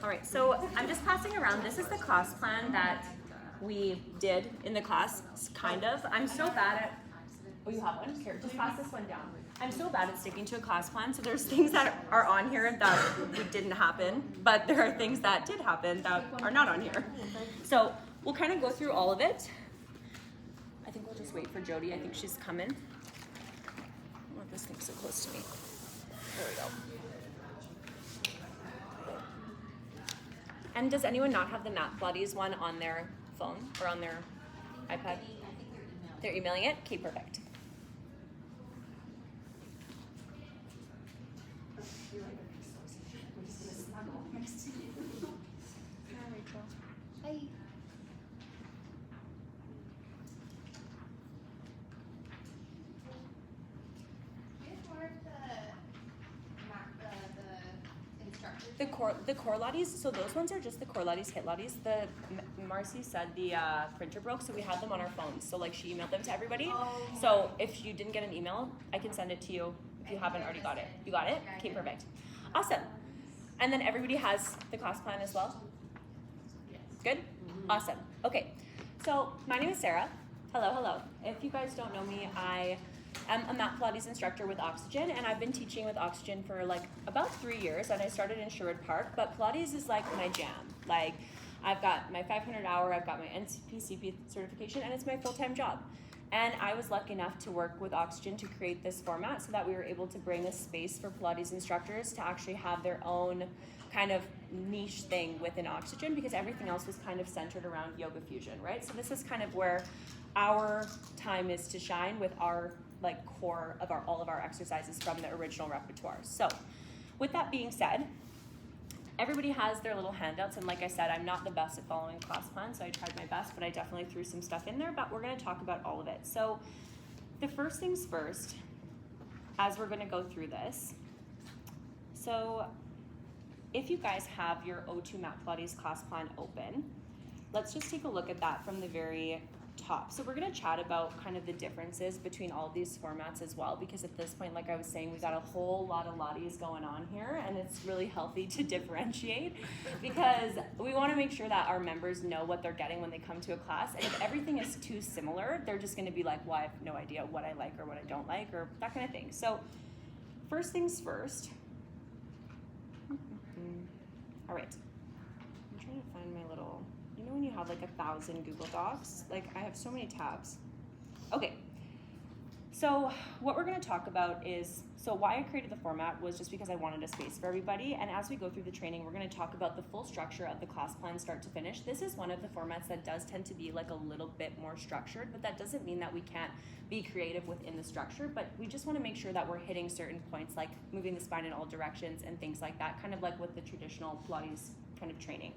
All right, so I'm just passing around. This is the class plan that we did in the class, kind of. I'm so bad at, oh, you have one? Here, just pass this one down. I'm so bad at sticking to a class plan, so there's things that are on here that didn't happen, but there are things that did happen that are not on here. So we'll kind of go through all of it. I think we'll just wait for Jody. I think she's coming. I don't want this thing so close to me. There we go. And does anyone not have the Mat Pilates one on their phone or on their iPad? They're emailing it? Okay, perfect. Hi. The core Lattes, so those ones are just the core Lattes, hit Lattes. The Marcy said the printer broke, so we had them on our phones. So like she emailed them to everybody. So if you didn't get an email, I can send it to you if you haven't already got it. You got it? Okay, perfect. Awesome. And then everybody has the class plan as well? Good? Awesome. Okay. So my name is Sarah. Hello, hello. If you guys don't know me, I am a Mat Pilates instructor with Oxygen, and I've been teaching with Oxygen for like about 3 years, and I started in Sherwood Park, but Pilates is like my jam. Like I've got my 500 hour, I've got my NCP certification, and it's my full-time job. And I was lucky enough to work with Oxygen to create this format so that we were able to bring a space for Pilates instructors to actually have their own kind of niche thing within Oxygen, because everything else was kind of centered around yoga fusion, right? So this is kind of where our time is to shine with our like core of all of our exercises from the original repertoire. So with that being said, everybody has their little handouts, and like I said, I'm not the best at following class plans, so I tried my best, but I definitely threw some stuff in there, but we're gonna talk about all of it. So the first things first, as we're gonna go through this, so if you guys have your O2 Mat Pilates class plan open, let's just take a look at that from the very top. So we're gonna chat about kind of the differences between all of these formats as well, because at this point, like I was saying, we got a whole lot of Lattes going on here, and it's really healthy to differentiate because we wanna make sure that our members know what they're getting when they come to a class. And if everything is too similar, they're just gonna be like, well, I have no idea what I like or what I don't like or that kind of thing. So first things first. All right, I'm trying to find my little, you know when you have like 1,000 Google Docs? Like I have so many tabs. Okay, so what we're gonna talk about is, so why I created the format was just because I wanted a space for everybody, and as we go through the training, we're gonna talk about the full structure of the class plan start to finish. This is one of the formats that does tend to be like a little bit more structured, but that doesn't mean that we can't be creative within the structure, but we just wanna make sure that we're hitting certain points like moving the spine in all directions and things like that, kind of like with the traditional Pilates kind of training.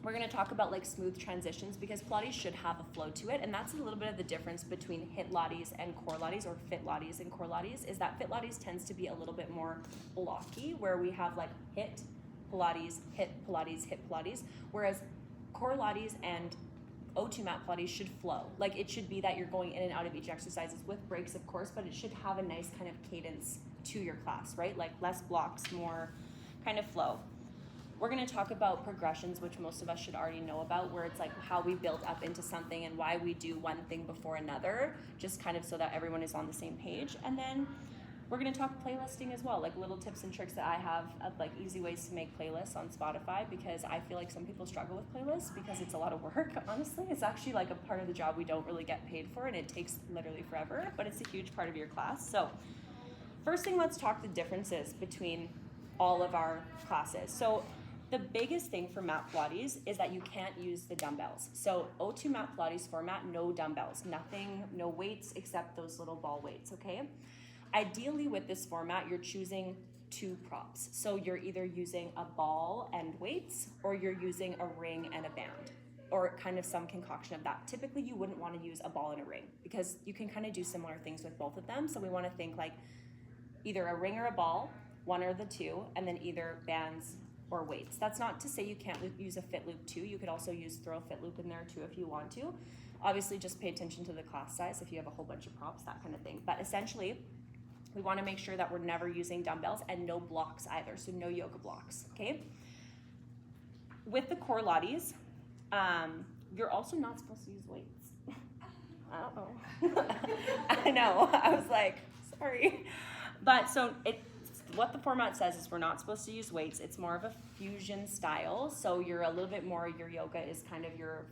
We're gonna talk about like smooth transitions because Pilates should have a flow to it, and that's a little bit of the difference between hit Lattes and core Lattes, or fit Lattes and core Lattes, is that fit Lattes tends to be a little bit more blocky, where we have like hit Pilates, hit Pilates, hit Pilates, whereas core Lattes and O2 Mat Pilates should flow. Like it should be that you're going in and out of each exercises with breaks, of course, but it should have a nice kind of cadence to your class, right? Like less blocks, more kind of flow. We're gonna talk about progressions, which most of us should already know about, where it's like how we build up into something and why we do one thing before another, just kind of so that everyone is on the same page. And then we're gonna talk playlisting as well, like little tips and tricks that I have of like easy ways to make playlists on Spotify, because I feel like some people struggle with playlists because it's a lot of work, honestly. It's actually like a part of the job we don't really get paid for, and it takes literally forever, but it's a huge part of your class. So first thing, let's talk the differences between all of our classes. So the biggest thing for Mat Pilates is that you can't use the dumbbells. So O2 Mat Pilates format, no dumbbells, nothing, no weights except those little ball weights, okay? Ideally with this format, you're choosing 2 props. So you're either using a ball and weights, or you're using a ring and a band, or kind of some concoction of that. Typically you wouldn't want to use a ball and a ring because you can kind of do similar things with both of them. So we want to think like either a ring or a ball, one or the two, and then either bands or weights. That's not to say you can't use a fit loop too. You could also throw a fit loop in there too if you want to. Obviously just pay attention to the class size if you have a whole bunch of props, that kind of thing. But essentially We want to make sure that we're never using dumbbells and no blocks either, so no yoga blocks, okay? With the core Pilates, you're also not supposed to use weights. I don't know. I know, I was like, sorry. But so what the format says is we're not supposed to use weights. It's more of a fusion style, so you're a little bit more, your yoga is kind of you're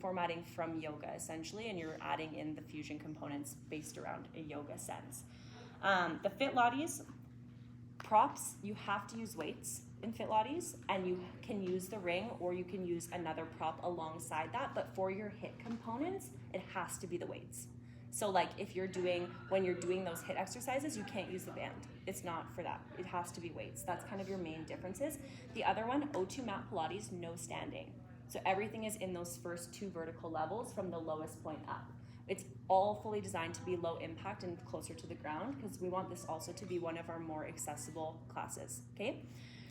formatting from yoga essentially, and you're adding in the fusion components based around a yoga sense. The Fit Pilates props, you have to use weights in Fit Pilates, and you can use the ring or you can use another prop alongside that, but for your HIIT components, it has to be the weights. So like when you're doing those HIIT exercises, you can't use the band. It's not for that. It has to be weights. That's kind of your main differences. The other one, O2 Mat Pilates, no standing. So everything is in those first 2 vertical levels from the lowest point up. It's all fully designed to be low impact and closer to the ground, because we want this also to be one of our more accessible classes, okay?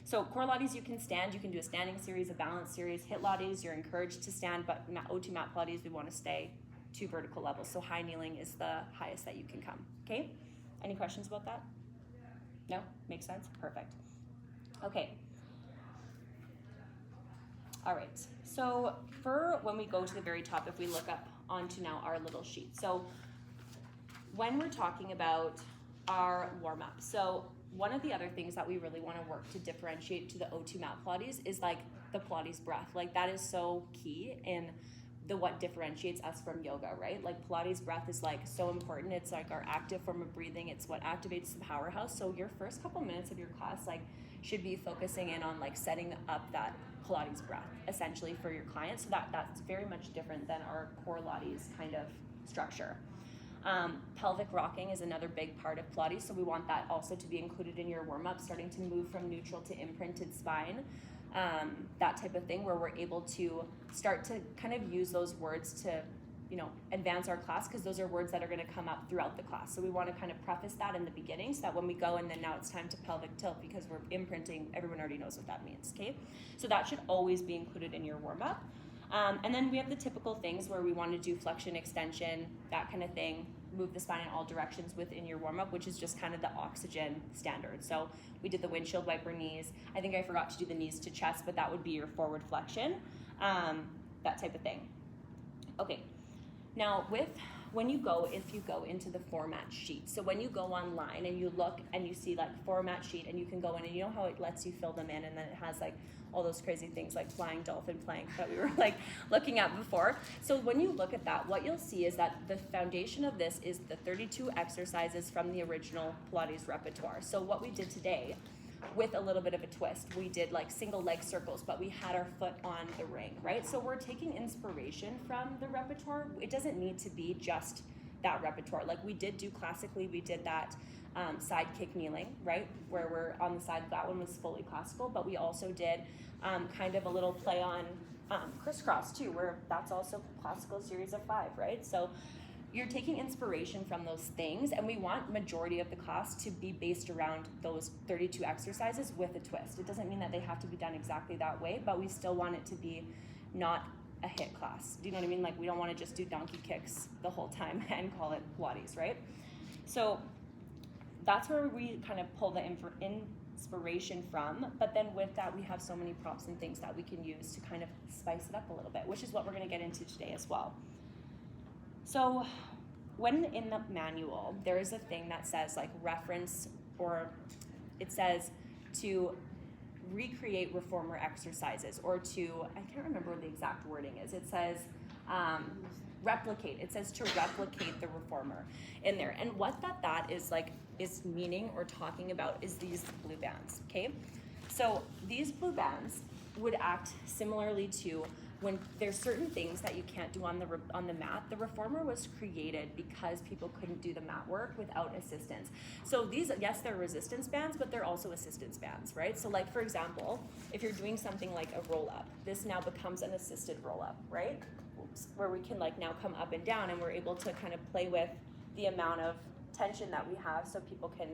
So core Pilates, you can stand, you can do a standing series, a balance series. HIIT Pilates, you're encouraged to stand, but O2 Mat Pilates, we want to stay 2 vertical levels. So high kneeling is the highest that you can come, okay? Any questions about that? No? Makes sense? Perfect. Okay. All right, so for when we go to the very top, if we look up onto now our little sheet. So when we're talking about our warm-up, so one of the other things that we really want to work to differentiate to the O2 Mat Pilates is like the Pilates breath. Like that is so key in what differentiates us from yoga, right? Like Pilates breath is like so important. It's like our active form of breathing. It's what activates the powerhouse. So your first couple minutes of your class like should be focusing in on like setting up that Pilates breath essentially for your clients. So that's very much different than our core Pilates kind of structure. Pelvic rocking is another big part of Pilates. So we want that also to be included in your warm-up, starting to move from neutral to imprinted spine. That type of thing where we're able to start to kind of use those words to, advance our class, because those are words that are going to come up throughout the class. So we want to kind of preface that in the beginning so that when we go and then now it's time to pelvic tilt, because we're imprinting, everyone already knows what that means, okay? So that should always be included in your warm-up. And then we have the typical things where we want to do flexion, extension, that kind of thing, move the spine in all directions within your warm-up, which is just kind of the oxygen standard. So we did the windshield wiper knees. I think I forgot to do the knees to chest, but that would be your forward flexion, that type of thing. Okay, now if you go into the format sheet, so when you go online and you look and you see like format sheet, and you can go in and you know how it lets you fill them in, and then it has like all those crazy things like flying dolphin plank that we were like looking at before. So when you look at that, what you'll see is that the foundation of this is the 32 exercises from the original Pilates repertoire. So what we did today, with a little bit of a twist, we did like single leg circles, but we had our foot on the ring, right? So we're taking inspiration from the repertoire. It doesn't need to be just that repertoire. Like we did do classically, we did that side kick kneeling, right? Where we're on the side, that one was fully classical, but we also did kind of a little play on crisscross too, where that's also classical series of 5, right? So you're taking inspiration from those things, and we want majority of the class to be based around those 32 exercises with a twist. It doesn't mean that they have to be done exactly that way, but we still want it to be not a HIIT class. Do you know what I mean? Like we don't want to just do donkey kicks the whole time and call it Pilates, right? So that's where we kind of pull the inspiration from, but then with that we have so many props and things that we can use to kind of spice it up a little bit, which is what we're going to get into today as well. So when in the manual, there is a thing that says like reference, or it says to recreate reformer exercises, or to, I can't remember what the exact wording is. It says replicate. It says to replicate the reformer in there. And what that is like, is meaning or talking about is these blue bands, okay? So these blue bands would act similarly to when there's certain things that you can't do on the mat. The reformer was created because people couldn't do the mat work without assistance. So these, yes, they're resistance bands, but they're also assistance bands, right? So like, for example, if you're doing something like a roll-up, this now becomes an assisted roll-up, right? Oops, where we can like now come up and down, and we're able to kind of play with the amount of tension that we have so people can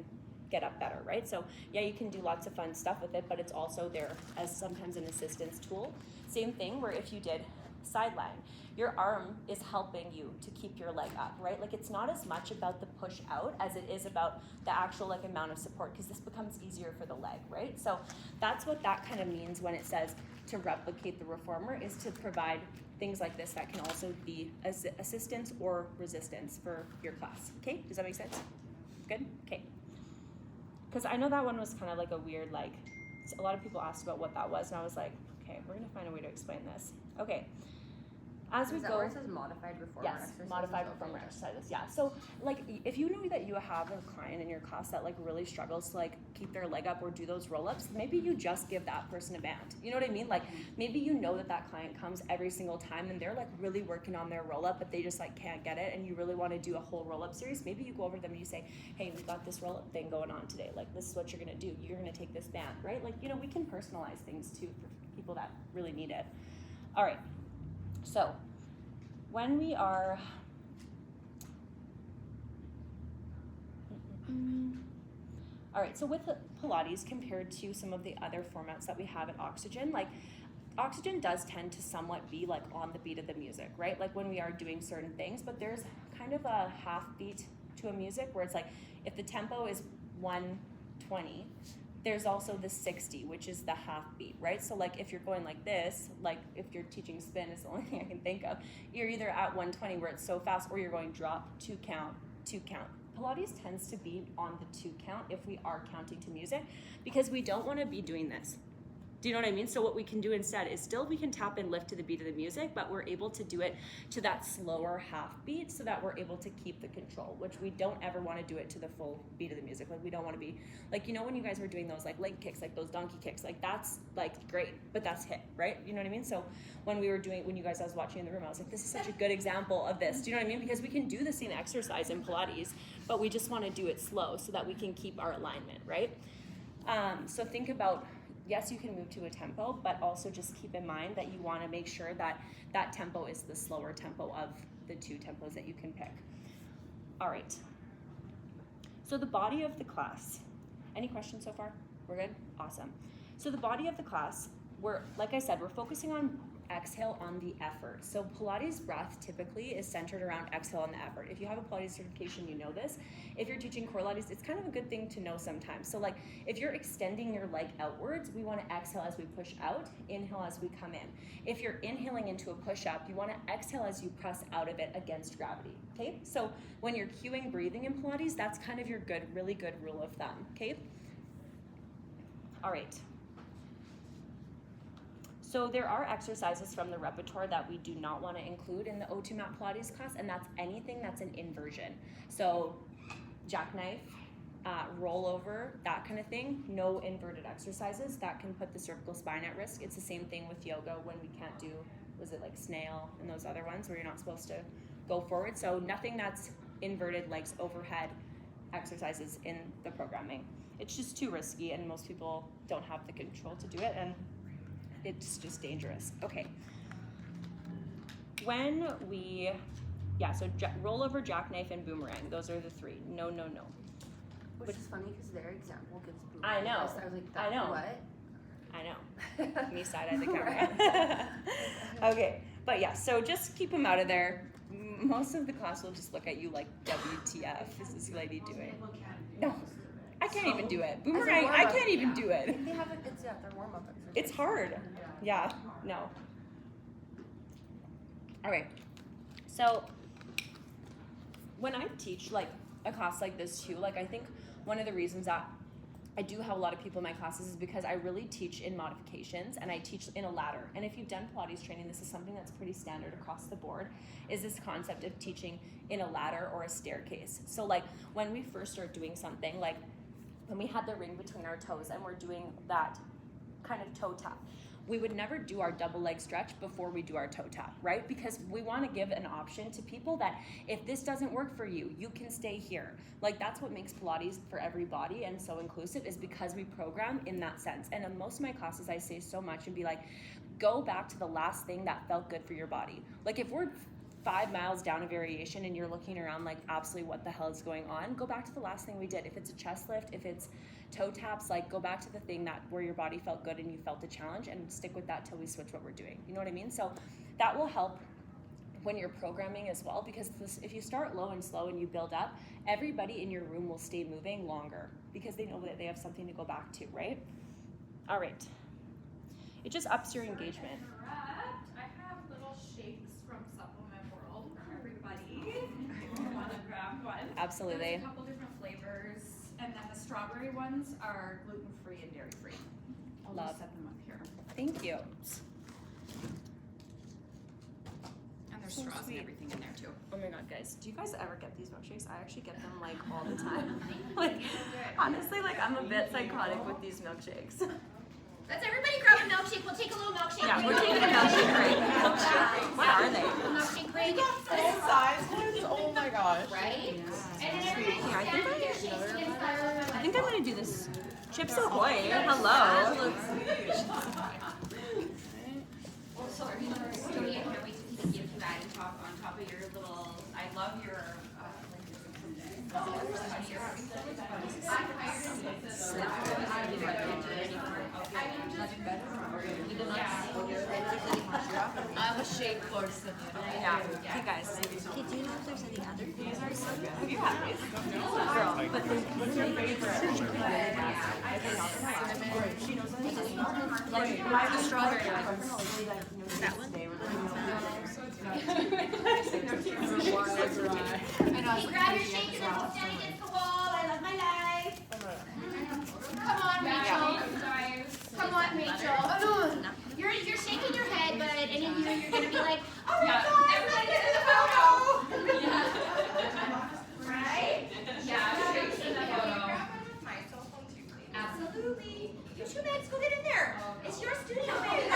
get up better, right? So yeah, you can do lots of fun stuff with it, but it's also there as sometimes an assistance tool. Same thing where if you did sideline. Your arm is helping you to keep your leg up, right? Like it's not as much about the push out as it is about the actual like amount of support, because this becomes easier for the leg, right? So that's what that kind of means when it says to replicate the reformer, is to provide things like this that can also be assistance or resistance for your class. Okay, does that make sense? Good? Okay. Because I know that one was kind of like a weird, like, a lot of people asked about what that was, and I was like, okay, we're gonna find a way to explain this. Okay. As we Is that go, where it says modified reformer yes, exercises? modified reformer exercises. Yeah. So like, if you know that you have a client in your class that like really struggles to like keep their leg up or do those roll-ups, maybe you just give that person a band. You know what I mean? Like maybe you know that that client comes every single time and they're like really working on their roll-up, but they just like can't get it, and you really want to do a whole roll-up series. Maybe you go over to them and you say, hey, we've got this roll-up thing going on today. Like this is what you're gonna do. You're gonna take this band, right? Like, you know, we can personalize things too for people that really need it. All right. So when we are, all right, so with Pilates compared to some of the other formats that we have at Oxygen, like Oxygen does tend to somewhat be like on the beat of the music, right? Like when we are doing certain things, but there's kind of a half beat to a music where it's like, if the tempo is 120, there's also the 60, which is the half beat, right? So like if you're going like this, like if you're teaching spin is the only thing I can think of, you're either at 120 where it's so fast, or you're going drop, 2 count, 2 count. Pilates tends to be on the 2 count if we are counting to music, because we don't want to be doing this. Do you know what I mean? So what we can do instead is still we can tap and lift to the beat of the music, but we're able to do it to that slower half beat so that we're able to keep the control, which we don't ever want to do it to the full beat of the music. Like we don't want to be, like, you know, when you guys were doing those like leg kicks, like those donkey kicks, like that's like great, but that's hit, right? You know what I mean? So when we were doing, when you guys, I was watching in the room, I was like, this is such a good example of this. Do you know what I mean? Because we can do the same exercise in Pilates, but we just want to do it slow so that we can keep our alignment, right? So think about, yes, you can move to a tempo, but also just keep in mind that you want to make sure that that tempo is the slower tempo of the 2 tempos that you can pick. All right. So the body of the class. Any questions so far? We're good? Awesome. So the body of the class, like I said, we're focusing on exhale on the effort. So Pilates breath typically is centered around exhale on the effort. If you have a Pilates certification, you know this. If you're teaching Pilates, it's kind of a good thing to know sometimes. So like if you're extending your leg outwards, we want to exhale as we push out, inhale as we come in. If you're inhaling into a push-up, you want to exhale as you press out of it against gravity, okay? So when you're cueing breathing in Pilates, that's kind of your really good rule of thumb, okay? All right. So there are exercises from the repertoire that we do not want to include in the O2 Mat Pilates class, and that's anything that's an inversion. So jackknife, rollover, that kind of thing, no inverted exercises. That can put the cervical spine at risk. It's the same thing with yoga when we can't do, was it like snail and those other ones where you're not supposed to go forward. So nothing that's inverted legs overhead exercises in the programming. It's just too risky, and most people don't have the control to do it, and it's just dangerous. Okay. When we, so rollover, jackknife, and boomerang. Those are the 3. No, no, no. Which is funny because their example gives I boomerang. know. I was like, I know. What? I know. Me side-eye the camera. Okay. But yeah, so just keep them out of there. Most of the class will just look at you like, WTF is this lady doing? No. I can't even do it. Boomerang, I can't even do it. They have it's their warm-up exercise. It's hard. Yeah, no. All right. So when I teach like a class like this too, like I think one of the reasons that I do have a lot of people in my classes is because I really teach in modifications, and I teach in a ladder. And if you've done Pilates training, this is something that's pretty standard across the board, is this concept of teaching in a ladder or a staircase. So like when we first start doing something, like when we had the ring between our toes and we're doing that kind of toe tap, we would never do our double leg stretch before we do our toe tap, right? Because we want to give an option to people that if this doesn't work for you, you can stay here. Like that's what makes Pilates for everybody and so inclusive, is because we program in that sense. And in most of my classes, I say so much and be like, go back to the last thing that felt good for your body. Like if we're 5 miles down a variation and you're looking around like absolutely what the hell is going on, go back to the last thing we did. If it's a chest lift, if it's toe taps, like go back to the thing that where your body felt good and you felt the challenge and stick with that till we switch what we're doing. You know what I mean? So that will help when you're programming as well, because if you start low and slow and you build up, everybody in your room will stay moving longer because they know that they have something to go back to, right? All right. It just ups your engagement. I have little shakes from Supplement World for everybody. If you want to grab one. Absolutely. There's a couple different flavors, and then the strawberry ones are gluten-free and dairy-free. I'll Love. just set them up here. Thank you. And there's So straws sweet. and everything in there too. Oh my god, guys, do you guys ever get these milkshakes? I actually get them like all the time. Like, honestly, like I'm a bit psychotic with these milkshakes. Let's everybody grab a milkshake. We'll take a little milkshake Yeah, break. we're taking a milkshake break. What are they? Milkshake break. Full size ones? Oh my gosh. Right? And then everybody Here, I stand with your shakes against the I think I'm gonna do this. Chips Ahoy. Hello. Oh, sorry. Jody, I can't wait to see you that and talk on top of your little. I love your. I'm a shake person. Yeah. Hey guys. Okay, do you know if there's any other? These are so good. Have you had these? Girl, but like my strawberry one. That one? Okay, grab your shake and then we'll stand against the wall. I love my life. Come on, Rachel. Come on, Rachel. You're shaking your head, but any of you're gonna be like, oh my god, everybody get in the photo. Right? Absolutely. You two bags, go get in there. It's your studio, baby.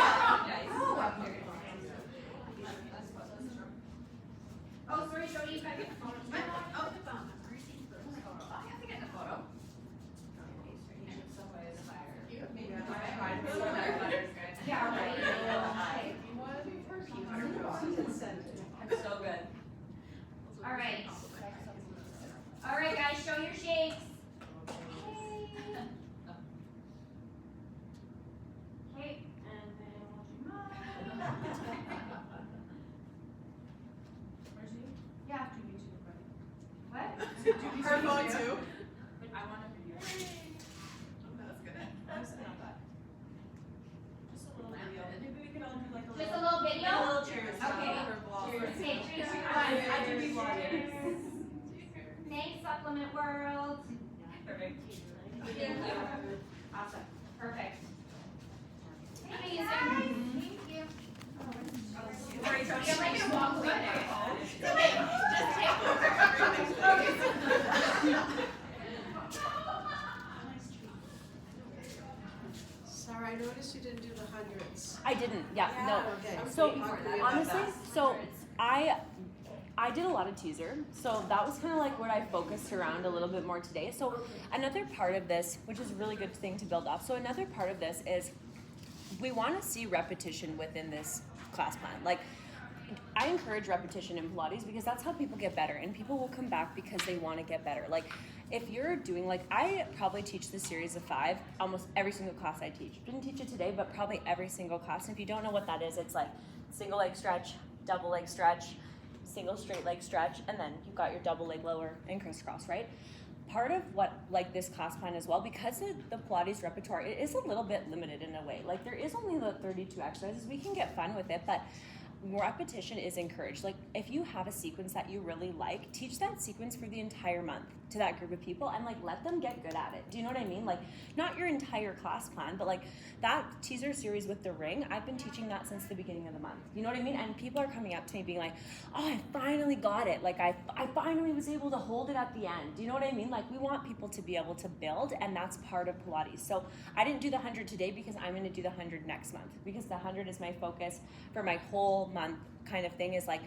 Oh, sorry, Jody, you gotta get the phone. Oh, the phone. Oh, you have to get in the photo. Yeah, right. So good. All right. All right, guys, show your shakes. Okay, and then we'll do Yeah. What? Her phone too? I want a video. That's good. Just a little video? cheers. Okay. Okay, 3, 2, 1. I do be vlogging. Thanks, Supplement World. Perfect. Thank you. Awesome. Perfect. Amazing. Thank you. You're like gonna walk away. Just take Sarah, I noticed you didn't do the hundreds. I didn't. Yeah. Okay. No. So Hungry honestly, about so I did a lot of teaser, so that was kind of like what I focused around a little bit more today. So another part of this, which is a really good thing to build off, so another part of this is we want to see repetition within this class plan. Like, I encourage repetition in Pilates because that's how people get better, and people will come back because they want to get better. Like, if you're doing, like, I probably teach the series of 5 almost every single class I teach. Didn't teach it today, but probably every single class. And if you don't know what that is, it's like single leg stretch, double leg stretch, single straight leg stretch, and then you've got your double leg lower and crisscross, right? Part of what, like, this class plan as well, because the Pilates repertoire, it is a little bit limited in a way. Like, there is only the 32 exercises. We can get fun with it, but repetition is encouraged. Like, if you have a sequence that you really like, teach that sequence for the entire month to that group of people and, like, let them get good at it. Do you know what I mean? Like, not your entire class plan, but, like, that teaser series with the ring, I've been teaching that since the beginning of the month. You know what I mean? And people are coming up to me being like, oh, I finally got it. Like, I finally was able to hold it at the end. Do you know what I mean? Like, we want people to be able to build, and that's part of Pilates. So I didn't do the 100 today because I'm going to do the 100 next month, because the 100 is my focus for my whole month kind of thing. Is like,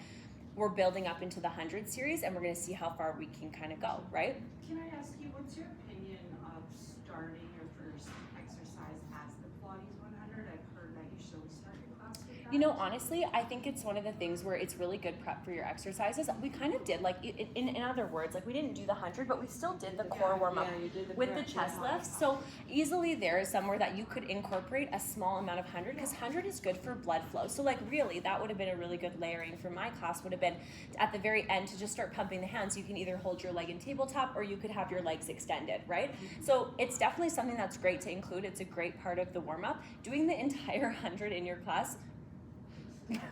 we're building up into the 100 series, and we're going to see how far we can kind of go, right? Can I ask you, what's your opinion of starting your first exercise as the Pilates 100? I've heard that you should always start your class with You know, honestly, I think it's one of the things where it's really good prep for your exercises. We kind of did, like, in other words, like we didn't do the 100, but we still did the core warm up with the chest lifts. So easily there is somewhere that you could incorporate a small amount of 100, because 100 is good for blood flow. So like really, that would have been a really good layering for my class, would have been at the very end to just start pumping the hands. You can either hold your leg in tabletop or you could have your legs extended, right? So it's definitely something that's great to include. It's a great part of the warm up. Doing the entire 100 in your class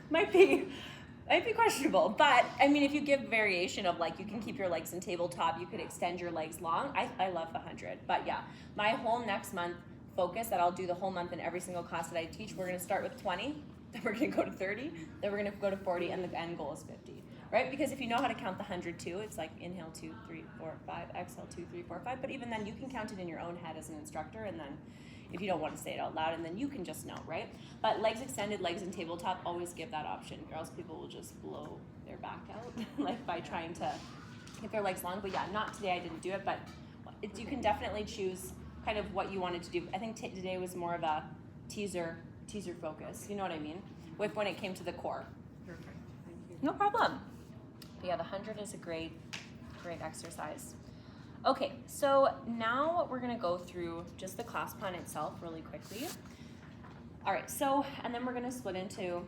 might be questionable, but I mean, if you give variation of like, you can keep your legs in tabletop, you could extend your legs long. I love the 100, but yeah, my whole next month focus that I'll do the whole month in every single class that I teach, we're gonna start with 20, then we're gonna go to 30, then we're gonna go to 40, and the end goal is 50, right? Because if you know how to count the 100 too, it's like inhale 2, 3, 4, 5, exhale 2, 3, 4, 5, but even then you can count it in your own head as an instructor, and then if you don't want to say it out loud, and then you can just know, right? But legs extended, legs in tabletop, always give that option, or else people will just blow their back out like by trying to get their legs long. But yeah, not today, I didn't do it, but you can definitely choose kind of what you wanted to do. I think today was more of a teaser focus, you know what I mean? With when it came to the core. Perfect, thank you. No problem. But yeah, the 100 is a great exercise. Okay, so now we're gonna go through just the class plan itself really quickly. All right, so, and then we're gonna split into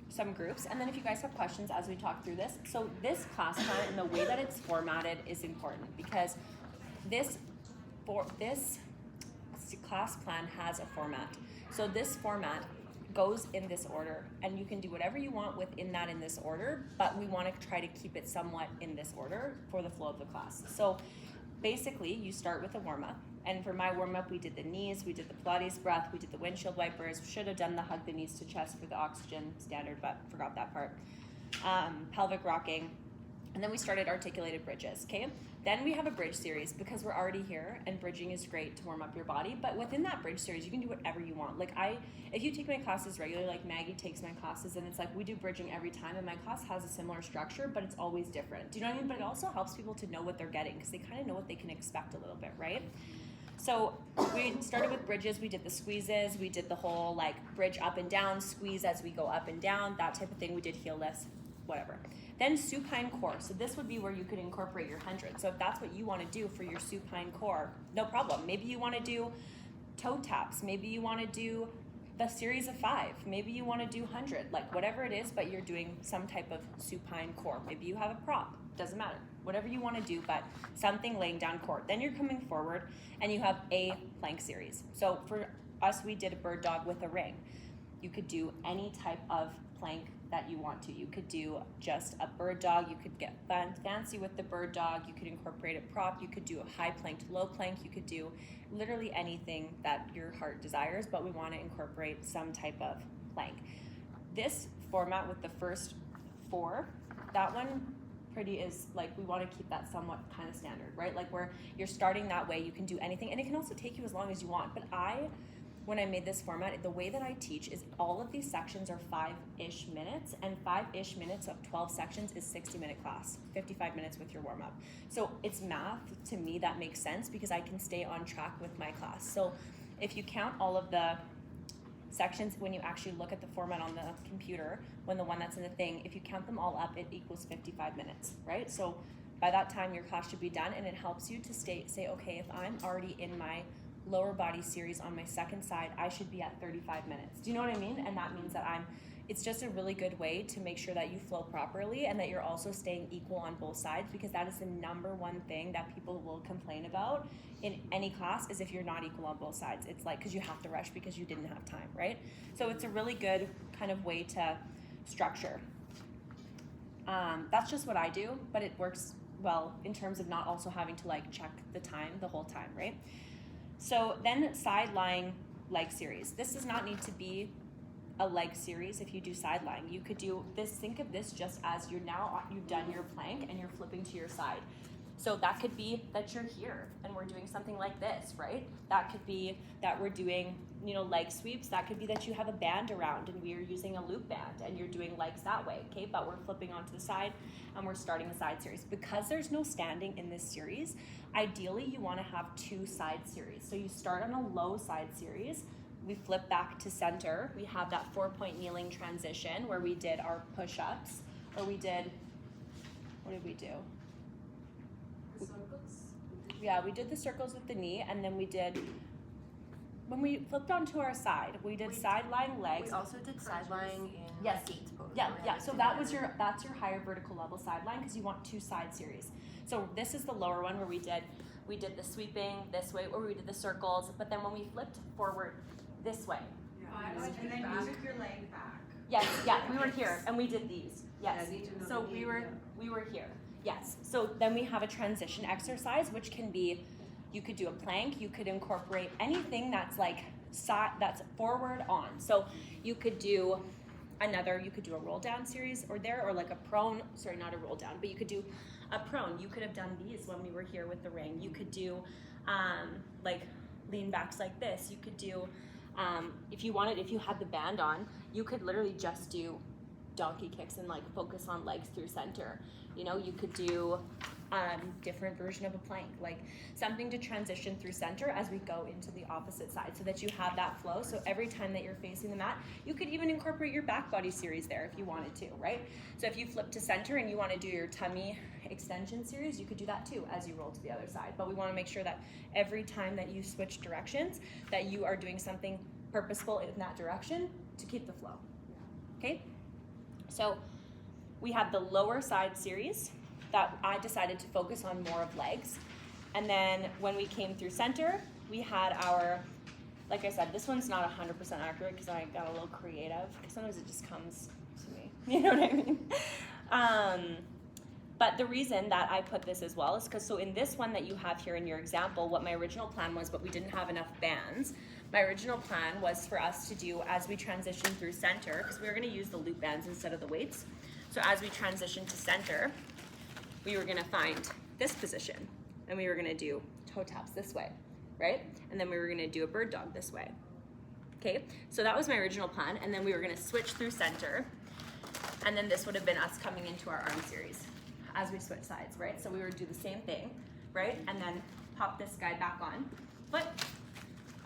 some groups, and then if you guys have questions as we talk through this. So this class plan and the way that it's formatted is important, because this class plan has a format. So this format goes in this order, and you can do whatever you want within that in this order, but we wanna try to keep it somewhat in this order for the flow of the class. So basically, you start with a warm-up, and for my warm-up, we did the knees, we did the Pilates breath, we did the windshield wipers, should have done the hug the knees to chest for the oxygen standard, but forgot that part. Pelvic rocking, and then we started articulated bridges, okay? Then we have a bridge series, because we're already here, and bridging is great to warm up your body, but within that bridge series, you can do whatever you want. Like if you take my classes regularly, like Maggie takes my classes, and it's like we do bridging every time, and my class has a similar structure, but it's always different. Do you know what I mean? But it also helps people to know what they're getting, because they kind of know what they can expect a little bit, right? So we started with bridges, we did the squeezes, we did the whole like bridge up and down, squeeze as we go up and down, that type of thing. We did heel lifts, whatever. Then supine core. So this would be where you could incorporate your 100. So if that's what you want to do for your supine core, no problem. Maybe you want to do toe taps. Maybe you want to do the series of 5. Maybe you want to do 100. Like whatever it is, but you're doing some type of supine core. Maybe you have a prop. Doesn't matter. Whatever you want to do, but something laying down core. Then you're coming forward and you have a plank series. So for us, we did a bird dog with a ring. You could do any type of plank that you want to. You could do just a bird dog, you could get fancy with the bird dog, you could incorporate a prop, you could do a high plank to low plank, you could do literally anything that your heart desires, but we want to incorporate some type of plank. This format with the first 4, that one pretty is like, we want to keep that somewhat kind of standard, right? Like where you're starting that way, you can do anything, and it can also take you as long as you want. But when I made this format, the way that I teach is all of these sections are 5-ish minutes, and 5-ish minutes of 12 sections is 60-minute class, 55 minutes with your warm-up. So it's math to me that makes sense, because I can stay on track with my class. So if you count all of the sections, when you actually look at the format on the computer, when the one that's in the thing, if you count them all up, it equals 55 minutes, right? So by that time, your class should be done, and it helps you to say, okay, if I'm already in my lower body series on my second side, I should be at 35 minutes. Do you know what I mean? And that means that it's just a really good way to make sure that you flow properly and that you're also staying equal on both sides, because that is the number one thing that people will complain about in any class, is if you're not equal on both sides. It's like, because you have to rush because you didn't have time, right? So it's a really good kind of way to structure. That's just what I do, but it works well in terms of not also having to like check the time the whole time, right? So then side lying leg series. This does not need to be a leg series if you do side lying. You could do this, think of this just as you've done your plank and you're flipping to your side. So that could be that you're here and we're doing something like this, right? That could be that we're doing, leg sweeps. That could be that you have a band around and we are using a loop band and you're doing legs that way, okay? But we're flipping onto the side and we're starting a side series. Because there's no standing in this series, ideally you want to have 2 side series. So you start on a low side series, we flip back to center. We have that 4-point kneeling transition where we did our push-ups, or we did, what did we do? The circles. Yeah, we did the circles with the knee, and then we did, when we flipped onto our side, we did side lying legs. We also did side lying in Yes. gates pose. Yeah, right? yeah. So that's your higher vertical level side line because you want 2 side series. So this is the lower one where we did the sweeping this way, or we did the circles, but then when we flipped forward this way. And then you took your leg back. Yes, yeah, we were here and we did these. Yes. I need to know So the we name, were here. Yes. So then we have a transition exercise, which can be, you could do a plank, you could incorporate anything that's like that's forward on. So you could do a roll down series or like a prone, sorry, not a roll down, but you could do a prone. You could have done these when we were here with the ring. You could do like lean backs like this. You could do, if you had the band on, you could literally just do donkey kicks and like focus on legs through center. You know, you could do different version of a plank, like something to transition through center as we go into the opposite side so that you have that flow. So every time that you're facing the mat, you could even incorporate your back body series there if you wanted to, right? So if you flip to center and you want to do your tummy extension series, you could do that too as you roll to the other side. But we want to make sure that every time that you switch directions, that you are doing something purposeful in that direction to keep the flow. Okay? So we have the lower side series that I decided to focus on more of legs. And then when we came through center, we had our, like I said, this one's not 100% accurate because I got a little creative, because sometimes it just comes to me, you know what I mean? But the reason that I put this as well is because, so in this one that you have here in your example, what my original plan was, but we didn't have enough bands. My original plan was for us to do, as we transition through center, because we were gonna use the loop bands instead of the weights. So as we transition to center, we were gonna find this position, and we were gonna do toe taps this way, right? And then we were gonna do a bird dog this way. Okay, so that was my original plan, and then we were gonna switch through center, and then this would have been us coming into our arm series as we switch sides, right? So we would do the same thing, right? And then pop this guy back on, foot,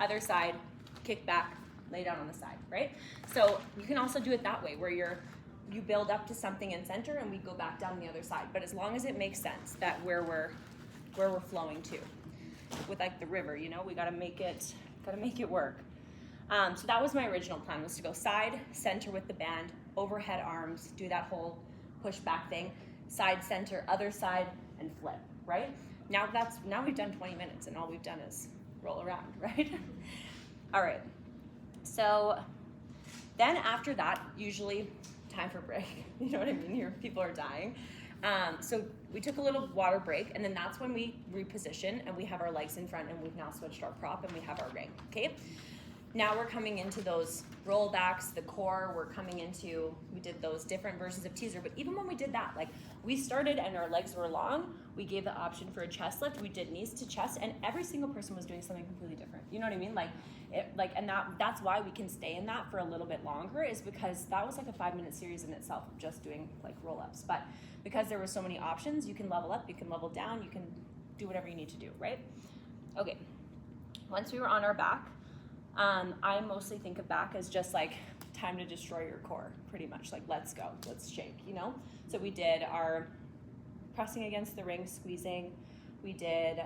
other side, kick back, lay down on the side, right? So you can also do it that way, where you build up to something in center and we go back down the other side. But as long as it makes sense that where we're flowing to, with like the river, you know, we gotta make it work. So that was my original plan, was to go side, center with the band, overhead arms, do that whole push back thing, side, center, other side, and flip, right? Now we've done 20 minutes and all we've done is roll around, right? All right, so then after that, usually time for break. You know what I mean? Here, people are dying. So we took a little water break, and then that's when we reposition and we have our legs in front, and we've now switched our prop and we have our ring, okay? Now we're coming into those rollbacks, the core, we did those different versions of teaser, but even when we did that, like we started and our legs were long, we gave the option for a chest lift, we did knees to chest, and every single person was doing something completely different. You know what I mean? That's why we can stay in that for a little bit longer, is because that was like a 5-minute series in itself of just doing like roll-ups. But because there were so many options, you can level up, you can level down, you can do whatever you need to do, right? Okay, once we were on our back, I mostly think of back as just like time to destroy your core, pretty much. Like, let's go, let's shake, you know? So we did our pressing against the ring, squeezing. We did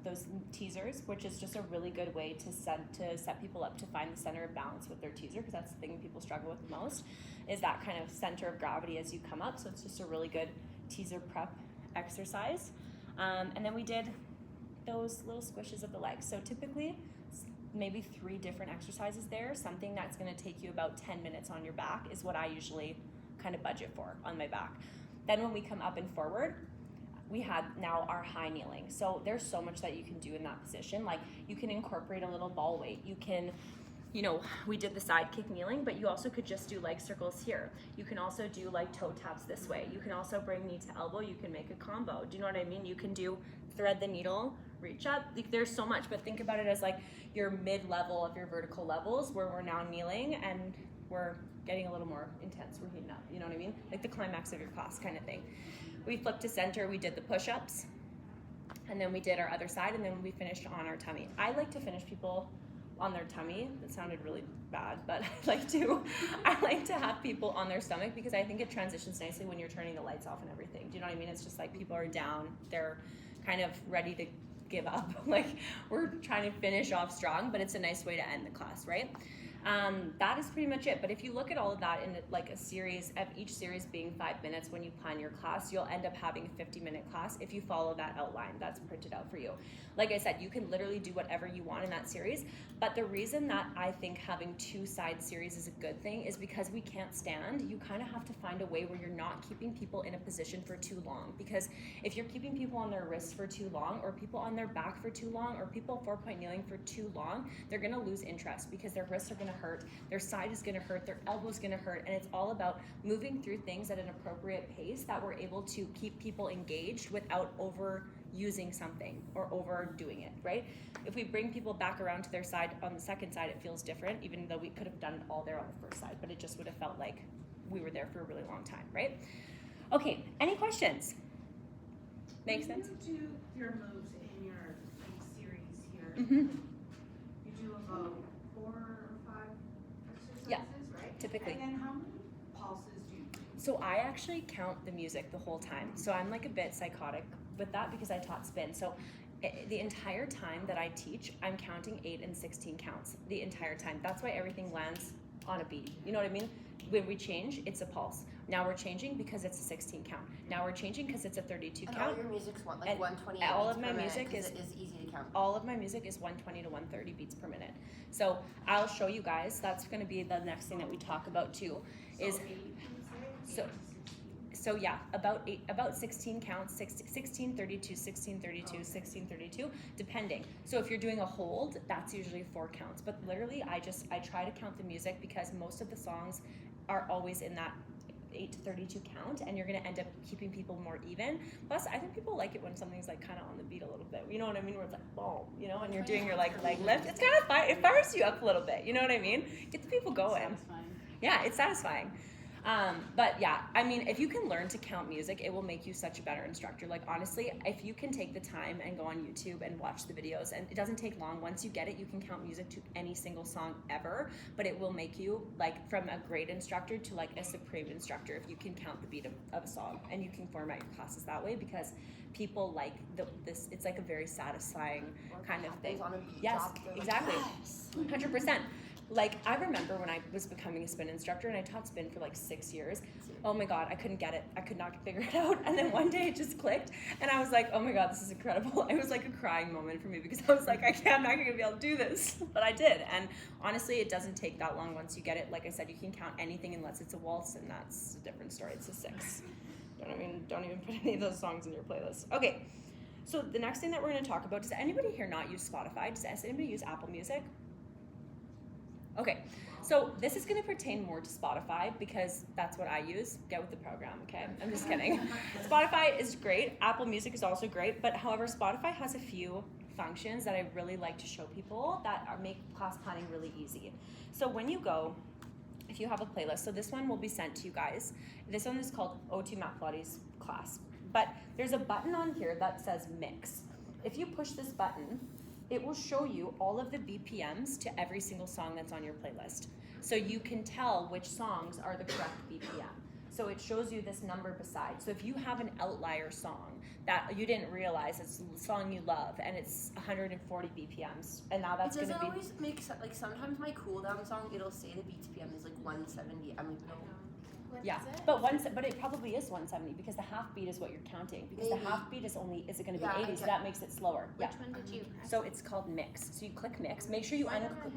those teasers, which is just a really good way to set people up to find the center of balance with their teaser, because that's the thing people struggle with the most, is that kind of center of gravity as you come up. So it's just a really good teaser prep exercise. And then we did those little squishes of the legs. So typically, maybe 3 different exercises there. Something that's gonna take you about 10 minutes on your back is what I usually kind of budget for on my back. Then when we come up and forward, we had now our high kneeling. So there's so much that you can do in that position. Like, you can incorporate a little ball weight. You can, you know, we did the side kick kneeling, but you also could just do leg circles here. You can also do like toe taps this way. You can also bring knee to elbow. You can make a combo. Do you know what I mean? You can do thread the needle, reach up. Like, there's so much, but think about it as like your mid-level of your vertical levels, where we're now kneeling and we're getting a little more intense. We're heating up, you know what I mean? Like the climax of your class kind of thing. We flipped to center, we did the push-ups, and then we did our other side, and then we finished on our tummy. I like to finish people on their tummy. That sounded really bad, but I like to have people on their stomach because I think it transitions nicely when you're turning the lights off and everything. Do you know what I mean? It's just like people are down, they're kind of ready to give up. Like we're trying to finish off strong, but it's a nice way to end the class, right? That is pretty much it. But if you look at all of that in like a series, of each series being 5 minutes when you plan your class, you'll end up having a 50-minute class if you follow that outline that's printed out for you. Like I said, you can literally do whatever you want in that series. But the reason that I think having 2 side series is a good thing is because we can't stand. You kind of have to find a way where you're not keeping people in a position for too long. Because if you're keeping people on their wrists for too long, or people on their back for too long, or people 4-point kneeling for too long, they're going to lose interest because their wrists are going to hurt, their side is going to hurt, their elbow is going to hurt, and it's all about moving through things at an appropriate pace that we're able to keep people engaged without overusing something or overdoing it, right? If we bring people back around to their side on the second side, it feels different, even though we could have done it all there on the first side, but it just would have felt like we were there for a really long time, right? Okay, any questions? Make sense? You do your moves in your series here. Mm-hmm. You do about 4 or 5 exercises, Yeah, right? typically. And then how many pulses do you do? So I actually count the music the whole time. So I'm like a bit psychotic with that because I taught spin. So the entire time that I teach, I'm counting 8 and 16 counts the entire time. That's why everything lands on a beat. You know what I mean? When we change, it's a pulse. Now we're changing because it's a 16 count. Now we're changing because it's a 32 And count. all your music's what, like And 120 all beats of my per minute, music 'cause is- it is easy to count. All of my music is 120 to 130 beats per minute. So I'll show you guys. That's going to be the next thing that we talk about too. Is so yeah, about 16 counts, 16, 32, 16, 32, 16, 32, depending. So if you're doing a hold, that's usually 4 counts. But literally, I try to count the music because most of the songs are always in that 8 to 32 count, and you're gonna end up keeping people more even. Plus, I think people like it when something's like kind of on the beat a little bit. You know what I mean? Where it's like boom, you know, and you're doing your like leg lift. It's kind of fun. It fires you up a little bit. You know what I mean? Get the people going. Yeah, it's satisfying. But yeah, I mean, if you can learn to count music, it will make you such a better instructor. Like honestly, if you can take the time and go on YouTube and watch the videos, and it doesn't take long. Once you get it, you can count music to any single song ever, but it will make you like from a great instructor to like a supreme instructor if you can count the beat of a song, and you can format your classes that way because people like this. It's like a very satisfying kind of thing. On a beat Yes, drop, they're like, exactly. yes. 100%. Like I remember when I was becoming a spin instructor and I taught spin for like 6 years. Oh my God, I couldn't get it. I could not figure it out. And then one day it just clicked and I was like, oh my God, this is incredible. It was like a crying moment for me because I was like, I'm not gonna be able to do this. But I did. And honestly, it doesn't take that long once you get it. Like I said, you can count anything unless it's a waltz, and that's a different story. It's a 6. Don't even put any of those songs in your playlist. Okay. So the next thing that we're gonna talk about, does anybody here not use Spotify? Does anybody use Apple Music? Okay, so this is going to pertain more to Spotify because that's what I use. Get with the program, okay? I'm just kidding. Spotify is great. Apple Music is also great, but however, Spotify has a few functions that I really like to show people that make class planning really easy. So when you go, if you have a playlist, so this one will be sent to you guys. This one is called O2 Mat Pilates class, but there's a button on here that says mix. If you push this button, it will show you all of the BPMs to every single song that's on your playlist. So you can tell which songs are the correct BPM. So it shows you this number beside. So if you have an outlier song that you didn't realize it's a song you love and it's 140 BPMs, and now that's going to be... It doesn't always make sense. Like sometimes my cool down song, it'll say the BPM is like 170. I'm like, no. Yeah, but it probably is 170 because the half beat is what you're counting. Because the half beat is going to be 80, so that makes it slower. Which one did you? So it's called mix. So you click mix. Make sure you unclick.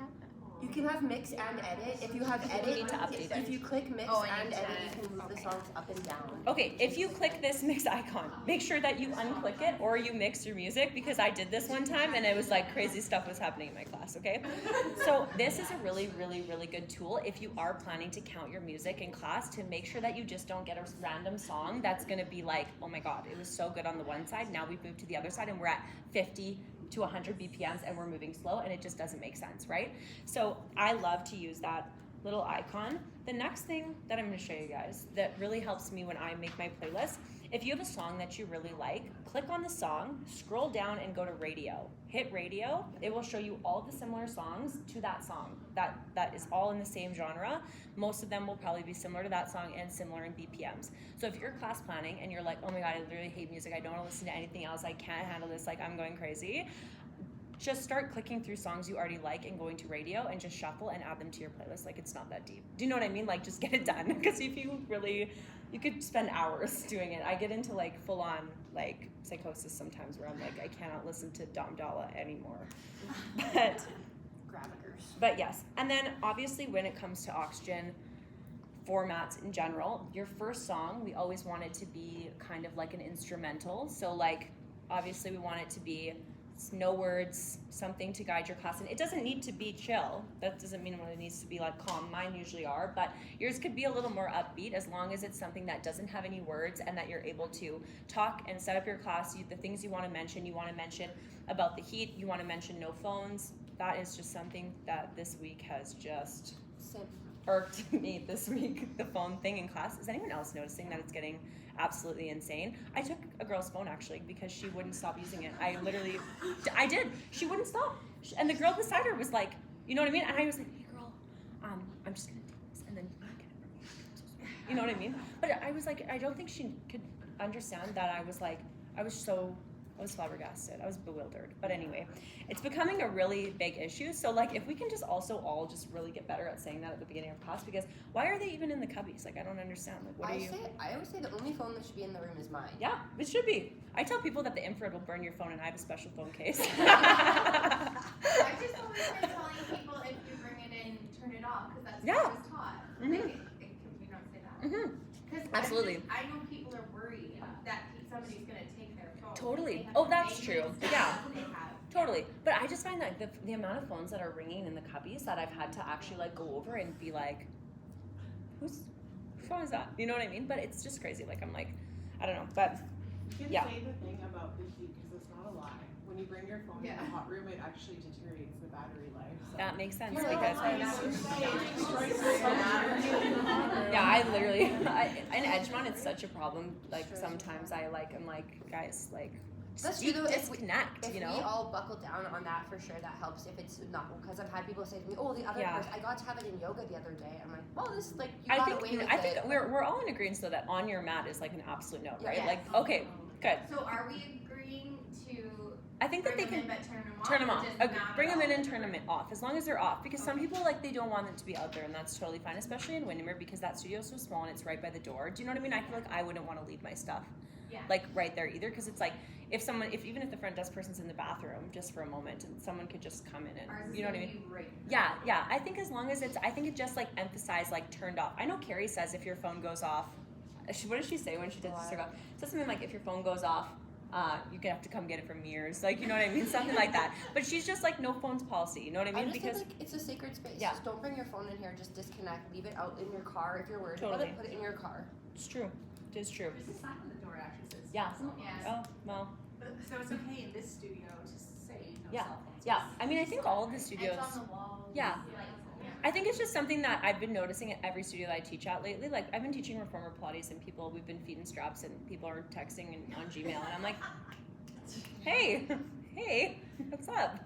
You can have mix and edit. If you have edit, need to update it. If you click mix and edit, you can move the songs up and down. Okay, if you click this mix icon, make sure that you unclick it or you mix your music because I did this one time and it was like crazy stuff was happening in my class, okay? So this is a really, really, really good tool if you are planning to count your music in class to make sure that you just don't get a random song that's gonna be like, oh my God, it was so good on the one side, now we've moved to the other side and we're at 50 to 100 BPMs and we're moving slow and it just doesn't make sense, right? So I love to use that little icon. The next thing that I'm gonna show you guys that really helps me when I make my playlist, if you have a song that you really like, click on the song, scroll down and go to radio. Hit radio, it will show you all the similar songs to that song. That is all in the same genre. Most of them will probably be similar to that song and similar in BPMs. So if you're class planning and you're like, oh my God, I literally hate music, I don't wanna listen to anything else, I can't handle this, like I'm going crazy, just start clicking through songs you already like and going to radio and just shuffle and add them to your playlist. Like, it's not that deep. Do you know what I mean? Like, just get it done. Because if you really, you could spend hours doing it. I get into like full on like psychosis sometimes where I'm like, I cannot listen to Dom Dalla anymore. But yes. And then obviously when it comes to Oxygen formats in general, your first song, we always want it to be kind of like an instrumental. So like, obviously we want it to be no words, something to guide your class. And it doesn't need to be chill. That doesn't mean it needs to be like calm. Mine usually are, but yours could be a little more upbeat as long as it's something that doesn't have any words and that you're able to talk and set up your class. The things you want to mention about the heat, you want to mention no phones. That is just something that this week has just irked me this week, the phone thing in class. Is anyone else noticing that it's getting absolutely insane? I took a girl's phone actually because she wouldn't stop using it. I did. She wouldn't stop. And the girl beside her was like, you know what I mean? And I was like, hey girl, I'm just gonna take this and then you can get it from me. You know what I mean? But I was like, I don't think she could understand that I was flabbergasted. I was bewildered. But anyway, it's becoming a really big issue. So like if we can just also all just really get better at saying that at the beginning of class, because why are they even in the cubbies? Like I don't understand. Like what I always say the only phone that should be in the room is mine. Yeah, it should be. I tell people that the infrared will burn your phone and I have a special phone case. I just always been telling people if you bring it in, turn it off, because that's what I was taught. Mm-hmm. You don't say that. Mm-hmm. Absolutely. I know people are worried that somebody's going to take their phone. Totally. Oh, that's true. Yeah. Totally. But I just find that the amount of phones that are ringing in the cubbies that I've had to actually like go over and be like, whose phone is that? You know what I mean? But it's just crazy. Like I'm like, I don't know. But you can yeah. say the thing about the heat because it's not a lie. When you bring your phone in the hot room, it actually deteriorates the battery life. So. That makes sense You're because yeah, I literally in Edgemont it's such a problem. Like sometimes I'm like guys like That's true though. Disconnect. If we all buckle down on that for sure, that helps. If it's not, because I've had people say to me, "Oh, the other person, I got to have it in yoga the other day." I'm like, "Well, this like you got away with it." I think we're all in agreement though that on your mat is like an absolute no, right? Yeah. Like okay, good. So are we agreeing to? I think that they can turn them off. Bring them in and turn them off as long as they're off. Because some people like they don't want them to be out there, and that's totally fine. Especially in Windermere because that studio is so small and it's right by the door. Do you know what I mean? I feel like I wouldn't want to leave my stuff like right there either because it's like even if the front desk person's in the bathroom just for a moment and someone could just come in and you know what I mean? Yeah. I think as long as it just like emphasize like turned off. I know Carrie says if your phone goes off. What does she say when she does this? She says something like if your phone goes off. You have to come get it from mirrors, like you know what I mean, something like that. But she's just like no phones policy, you know what I mean? Because think, like, it's a sacred space. Yeah. Just don't bring your phone in here. Just disconnect. Leave it out in your car if you're worried about it. Put it in your car. It's true. It is true. There's a sign on the door actually says. Yeah. Yeah. Oh well. So it's okay in this studio to say no cell phones. Yeah. I mean, I think all of the studios. It's on the wall. Yeah. I think it's just something that I've been noticing at every studio that I teach at lately. Like I've been teaching reformer Pilates and we've been feeding straps and people are texting on Gmail and I'm like, hey, what's up?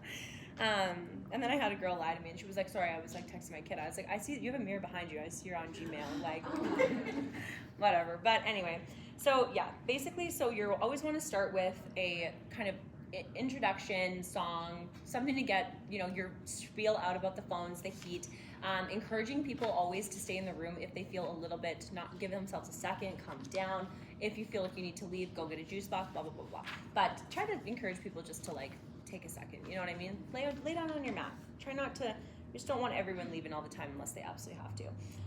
And then I had a girl lie to me and she was like, sorry, I was like texting my kid. I was like, I see you have a mirror behind you. I see you're on Gmail. Like, whatever. But anyway, so yeah, basically, so you always want to start with a kind of introduction song, something to get, your spiel out about the phones, the heat. Encouraging people always to stay in the room if they feel a little bit, not give themselves a second, calm down. If you feel like you need to leave, go get a juice box, blah, blah, blah, blah. But try to encourage people just to like take a second, you know what I mean? Lay down on your mat. Try not to, just don't want everyone leaving all the time unless they absolutely have to.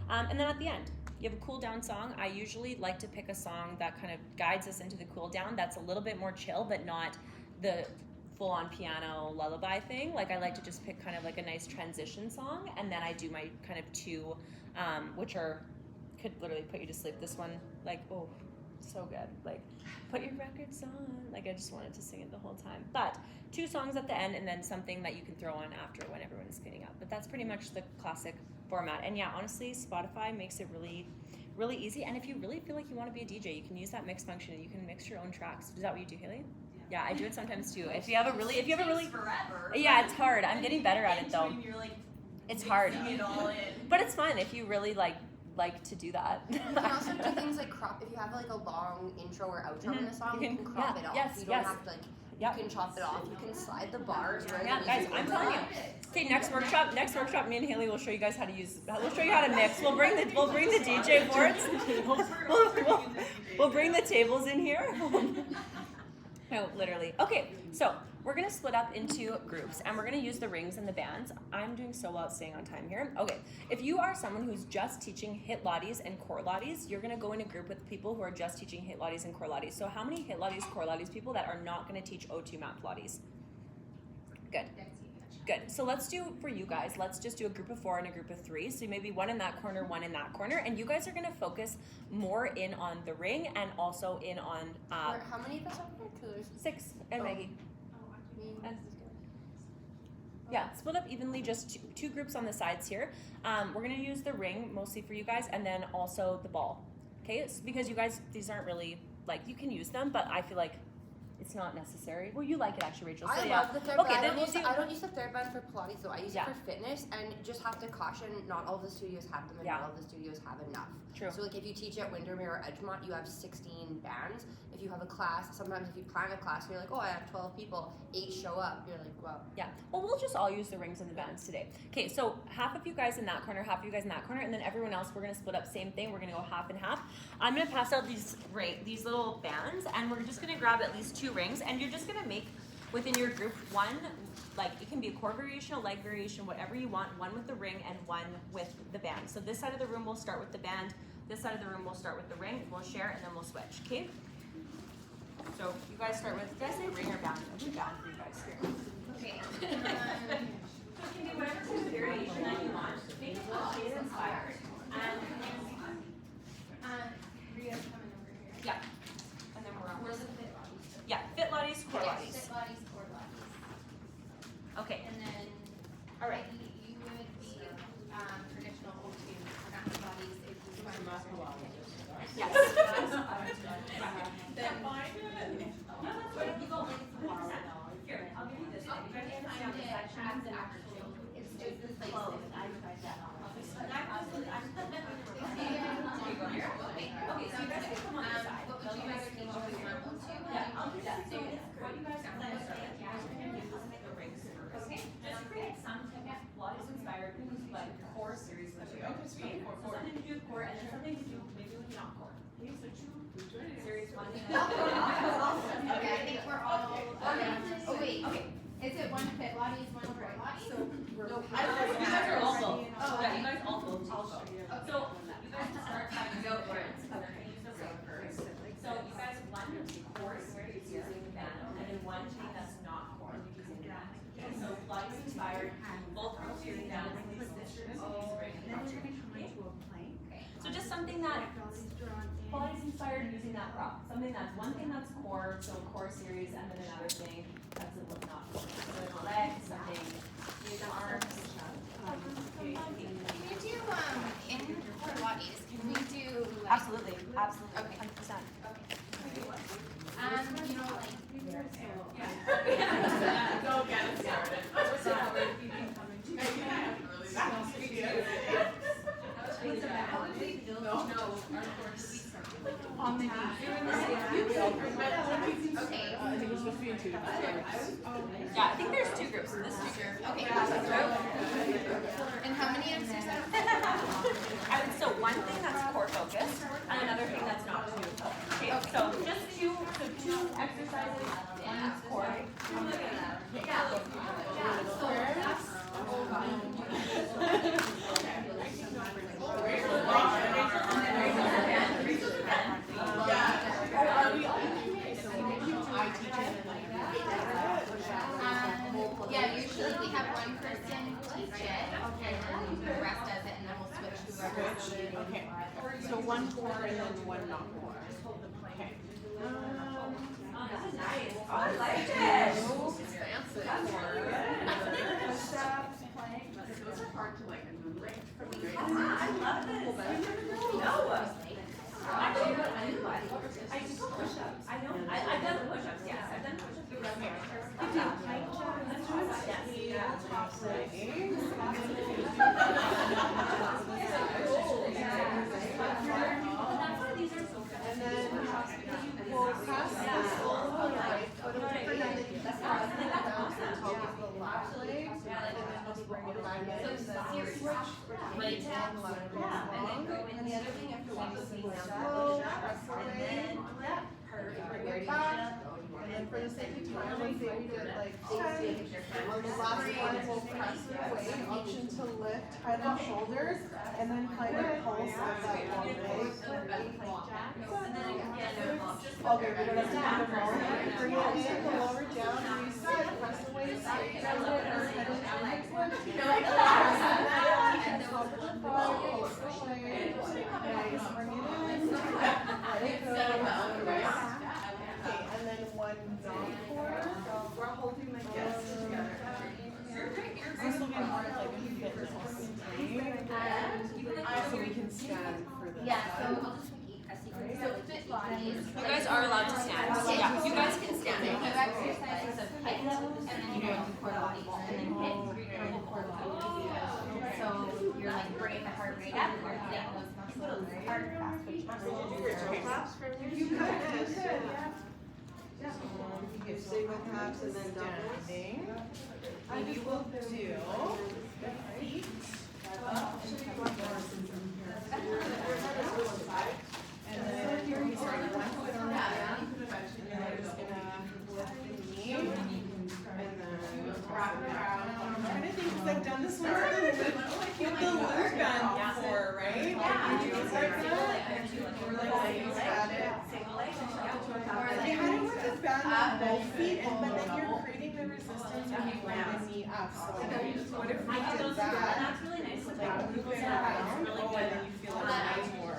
And then at the end, you have a cool down song. I usually like to pick a song that kind of guides us into the cool down that's a little bit more chill, but not the full-on piano lullaby thing. Like I like to just pick kind of like a nice transition song, and then I do my kind of two, which could literally put you to sleep. This one, like, oh, so good. Like, put your records on. Like I just wanted to sing it the whole time. But 2 songs at the end, and then something that you can throw on after when everyone is cleaning up. But that's pretty much the classic format. And yeah, honestly, Spotify makes it really, really easy. And if you really feel like you want to be a DJ, you can use that mix function and you can mix your own tracks. Is that what you do, Haley? Yeah, I do it sometimes too. If you have a really, forever. yeah, it's hard. I'm getting better at it though. You're like, It's hard, it all in. but it's fun if you really like to do that. You can also do things like crop. If you have like a long intro or outro in a song, you can crop it off. Yes, you don't yes. have to like. Yep. You can chop it off. You can slide the bars. Where Yeah, the guys, music I'm is telling you. at. Okay, next workshop, me and Haley will show you guys how to use. We'll show you how to mix. We'll bring the DJ boards. We'll bring the tables in here. No, literally. Okay, so we're gonna split up into groups and we're gonna use the rings and the bands. I'm doing so well at staying on time here. Okay, if you are someone who's just teaching hit lotties and core lotties, you're gonna go in a group with people who are just teaching hit lotties and core lotties. So how many hit lotties, core lotties people that are not gonna teach O2 Mat Pilates? Good. Good. So let's do, for you guys, let's just do a group of 4 and a group of 3. So maybe one in that corner, one in that corner. And you guys are going to focus more in on the ring and also in on... How many of us are there? 6 and Maggie. Me. And- Yeah, split up evenly, just two groups on the sides here. We're going to use the ring mostly for you guys and then also the ball. Okay, it's because you guys, these aren't really, like, you can use them, but I feel like it's not necessary. Well, you like it actually, Rachel. So I yeah. love the third Okay, band. then we'll do. I don't use the third band for Pilates though. I use Yeah. it for fitness, and just have to caution, not all the studios have them, and Yeah. not all the studios have enough. True. So like if you teach at Windermere or Edgemont, you have 16 bands. If you have a class, sometimes if you plan a class, and you're like, oh, I have 12 people, 8 show up. You're like, well. Yeah. Well, we'll just all use the rings and the bands today. Okay, so half of you guys in that corner, half of you guys in that corner, and then everyone else, we're gonna split up. Same thing. We're gonna go half and half. I'm gonna pass out these little bands, and we're just gonna grab at least 2 rings, and you're just gonna make within your group one, like it can be a core variation, a leg variation, whatever you want. One with the ring and one with the band. So this side of the room we'll start with the band. This side of the room we'll start with the ring. We'll share and then we'll switch. Okay. So you guys start with, did I say ring or band? I did band for you guys here. Okay. So you can do whatever type of variation that you want. Make it Pilates inspired. Ria's coming over here. Yeah. And then we're on. Where's the fit? Yeah, fit lotties, core Yes, lotties. fit Pilates, core Pilates. Okay. And then, All right. you would be traditional O2 Mat Pilates if you want to. Yes. Then Here, I'll give you this. I find it as the actual, it's just the place. Okay, so you guys can come on this side. What would you rather teach if you want O2? Yeah, I'll do that. So what you guys are going to start with, you guys are going to do is make the rings first. Okay. Just create some type of Pilates inspired, like core series for you. Okay. Something to do with core and then something to do maybe with not core. Okay, so 2 series 1. Okay, I think we're all. Oh wait. Okay. Is it one fit Pilates, one core Pilates? No, you guys are all both. Yeah, you guys all both. So you guys can start trying out words. We're gonna use the ring first. So you guys one core series using the band, and then one chain that's not core using the band. Okay, so Pilates inspired. Both groups using band. This group is using the ring. So just something that Pilates inspired using that prop. Something that's one thing that's core, so core series, and then another thing that's a little not core. So there's a leg, something using arms. Can you do in core Pilates? Can we do like? Absolutely, absolutely, Okay. 100%. You know, like. Go get it started. On the knee. Okay. I think we're supposed to be in 2. Yeah, I think there's 2 groups in this group. Okay. And how many exercises? So one thing that's core focused, and another thing that's not too focused. Okay, so just 2 exercises, one is core. Yeah, usually we have one person teach it, and then the rest does it, and then we'll switch whoever. Okay. So 1 core and then 1 not core. Okay. Nice. Oh, I like it. Those are hard to like enumerate from you. Actually, I do push-ups. I know. I've done the push-ups, yes. I've done push-ups. And then we'll press the sole of the right foot over the top of the left leg, and then just bring it back in, and then switch right hand, left long. And the other thing after one is slow, press away, bring it back. And then for the sake of time, let's say we did like 10. On the last one, we'll press it away, option to lift head and shoulders, and then kind of pulse at that long leg. Okay, we're going to do the roll. Bring it in, the lower down, reset, press away, stay down there, head and shoulders lift. And top of the thigh, pulse away. Nice, bring it in, let it go. Okay, and then one knock forward. We're holding the hips together. This will be more like a fitness so we can stand for this. Yeah, so I'll just repeat. So fit bodies. You guys are allowed to stand. Yeah, you guys can stand. You do exercises of height, and then you do core bodies, and then hit core bodies. So you're like bringing the heart rate up, you're getting those muscles hard, fast twitch muscles. You could. You can stay with abs and then standing. And you will do feet. And then here we start one foot on the ground. And then we're just gonna lift the knee. And then wrap it around. I'm trying to think because I've done this one with the loop band before, right? Yeah. You do it like that. We're like at it. They had it with the band on both feet, but then you're creating the resistance when you bring the knee up. So what if we did that? That's really nice. Like move it around, and then you feel it rise more.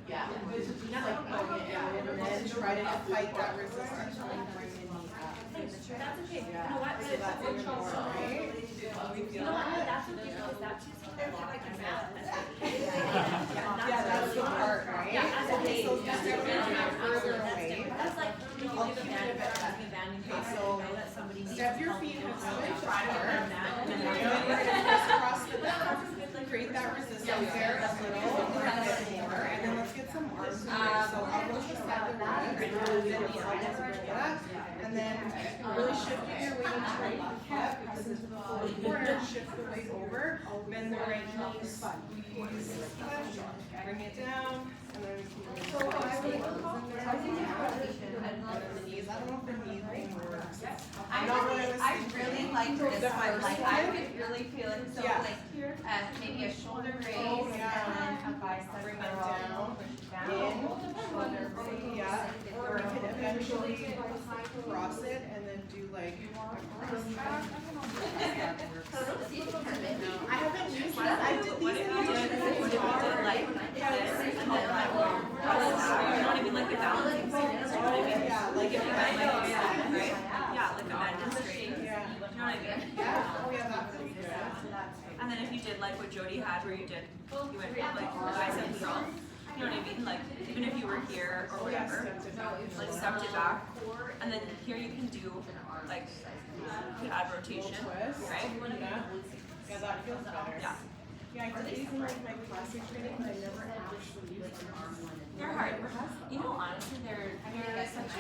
Yeah. Like bring it in, and then try to fight that resistance when you bring the knee up. That's okay. Yeah. You know what? So that's even more, right? We feel that? That's okay. That's just a lot like that. Yeah, that's the part, right? Okay, so just a bit further away. That's like I'll keep it a bit back. Okay, so step your feet and switch apart. And then we're going to crisscross the back. Create that resistance there a little bit more. And then let's get some arms in there. So elbows beside the ribs. And then the elbows go back. And then really shift your weight into right hip. Press into the forward corner. Shift the weight over. Bend the right knee. Squeeze. Bring it down. And then we keep it. So I think the knees. I don't know if the knee thing works. I really liked this one. Like I could really feel it. So like maybe a shoulder raise and then a bicep Bring it curl. down. In. Shoulder raise. Yeah. Or we can eventually cross it and then do like a cross back. I haven't used this. I did these in the gym. Like this, and then like not even like the balancing series. You know what I mean? Yeah, Like if you bend like this, right? Yeah, like a bend and straight. Yeah. You know what I mean? Yeah. Oh yeah, that's pretty good. And then if you did like what Jody had, where you went from like bicep curl. You know what I mean? Like even if you were here or whatever, like stepped it back, and then here you can do like ab rotation, right? Yeah, that feels better. Yeah. Yeah, I did these in like my classic training, but I never actually used them. They're hard. You know, honestly, they're such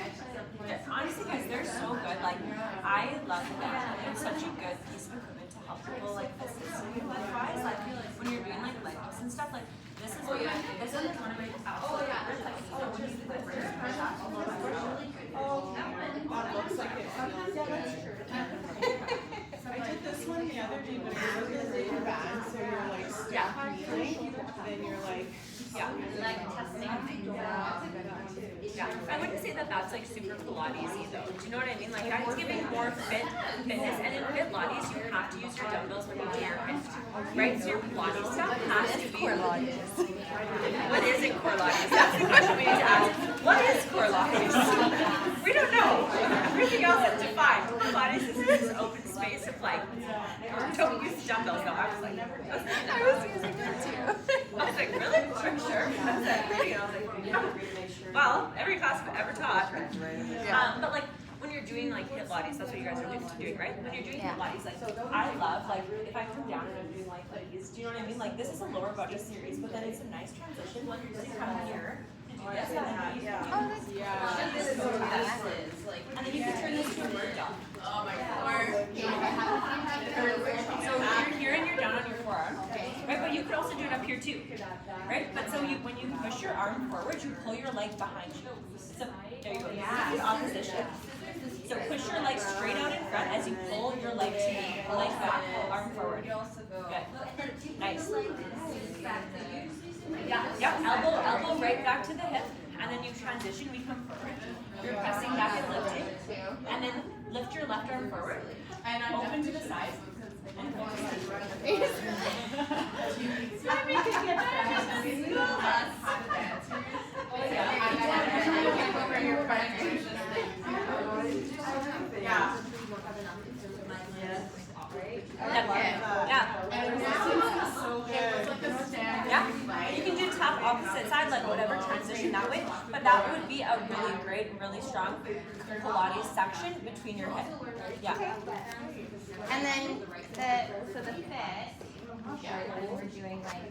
honestly, guys, they're so good. Like, I love them. It's such a good piece of equipment to help people like this wise. Like, when you're doing like leg lifts and stuff, like this is one of my absolute favorites. Like, so when you do like first push ups, really good. That looks like it feels good. I did this one the other day, but it wasn't really bad. So you're like step kneeling, then you're like testing. Yeah, I wouldn't say that that's like super Pilates-y though. Do you know what I mean? Like that's giving more fitness, and in fit Pilates you have to use your dumbbells when you do your HIIT, right? So your Pilates stuff has to be. What is it, Pilates? That's the question we need to ask. What is Pilates? We don't know. Everything else is defined. Pilates is this open space of like, don't use dumbbells though. I was using them too. I was like, like, really? Are you sure? I was like, reading, and I was like, well, every class I've ever taught. But like, when you're doing like hit Pilates, that's what you guys are doing, right? When you're doing hit Pilates, like I love like if I come down and I'm doing like these, do you know what I mean? Like this is a lower body series, but then it's a nice transition. When you're just come here to do this, and then you can turn this to a bird dog. Oh my God. So you're here and you're down on your forearm, right? But you could also do it up here too, right? But so when you push your arm forward, you pull your leg behind you. So there you go. Yeah. The opposition. So push your leg straight out in front as you pull your leg to me. Leg back, arm forward. Good. Nice. Yeah. Elbow right back to the hip, and then you transition. We come forward. You're pressing back and lifting, and then lift your left arm forward and open to the side. Yeah, you can do tap opposite side, like whatever transition that way, but that would be a really great, really strong Pilates section between your hips. Yeah. And then the fit. We're doing like.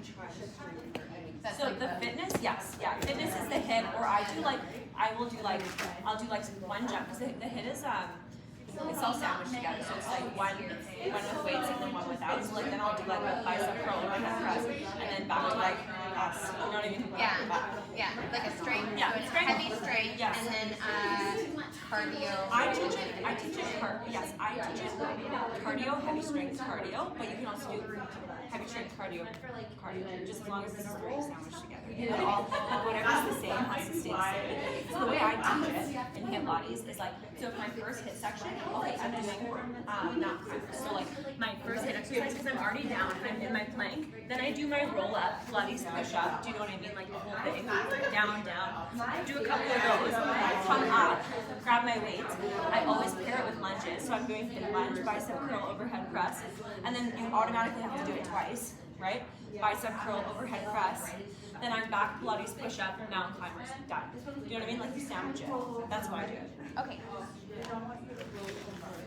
So the fitness, yes, yeah. Fitness is the hit, or I'll do like one jump because the hit is it's all sandwiched together. So it's like one with weights and then one without. So like then I'll do like a bicep curl or a press, and then back to like us. You know what I mean? Yeah, like a strength. Yeah, so strength. Heavy strength, Yes. and then cardio. I teach it cardio, heavy strength cardio, but you can also do heavy strength cardio, just as long as this is very sandwiched together. You know, whatever's the same has to stay the same. So the way I teach it in hit Pilates is like, so if my first hit section, okay, I'm doing not climbers. So like my first hit exercise, because I'm already down and I'm in my plank, then I do my roll up, Pilates push up. Do you know what I mean? Like the whole thing, down. Do a couple of those, come up, grab my weights. I always pair it with lunges. So I'm doing hip lunge, bicep curl, overhead press, and then you automatically have to do it twice, right? Bicep curl, overhead press. Then I'm back, Pilates push up, mountain climbers, done. You know what I mean? Like you sandwich it. That's why I do it. Okay.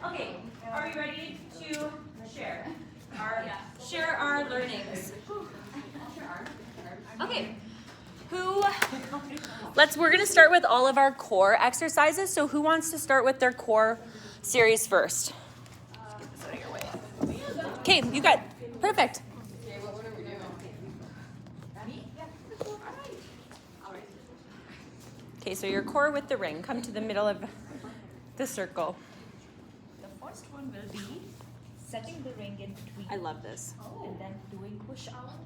Okay, are we ready to share our learnings? Okay. We're gonna start with all of our core exercises. So who wants to start with their core series first? Okay, you got perfect. Okay, so your core with the ring. Come to the middle of the circle. The first one will be setting the ring in between. I love this. And then doing push-up.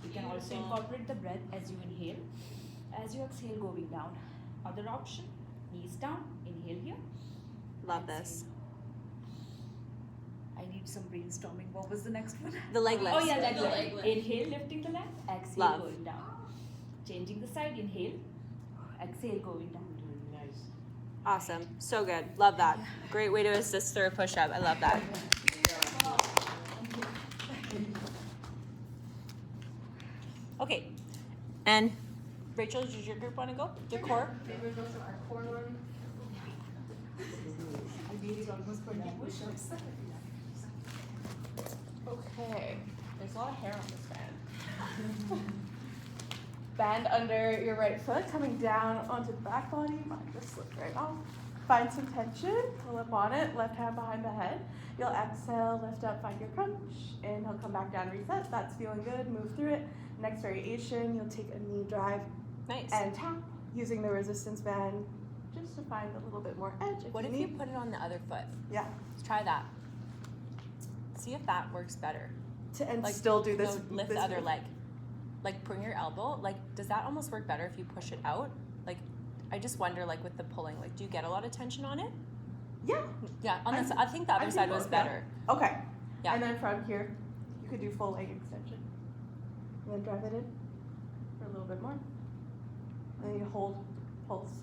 You can also incorporate the breath as you inhale. As you exhale, going down. Other option, knees down, inhale here. Love this. I need some brainstorming. What was the next one? The leg lift. Oh yeah, leg lift. Inhale, lifting the leg. Exhale, Love. going down. Changing the side, inhale. Exhale, going down. Awesome. So good. Love that. Great way to assist through a push-up. I love that. Okay. And Rachel, does your group want to go? Your core? Okay, there's a lot of hair on this band. Band under your right foot, coming down onto the back body. Mine just slipped right off. Find some tension, pull up on it, left hand behind the head. You'll exhale, lift up, find your crunch. Inhale, come back down, reset. That's feeling good, move through it. Next variation, you'll take a knee drive Nice. and tap using the resistance band just to find a little bit more edge. What if you put it on the other foot? Yeah. Let's try that. See if that works better. And still do this. Lift this the other move. leg. Like bring your elbow. Like, does that almost work better if you push it out? Like, I just wonder, like with the pulling, like, do you get a lot of tension on it? Yeah. Yeah. On this, I think the other side was better. Okay. Yeah. And then from here, you could do full leg extension. And then drive it in for a little bit more. And then you hold, pulse.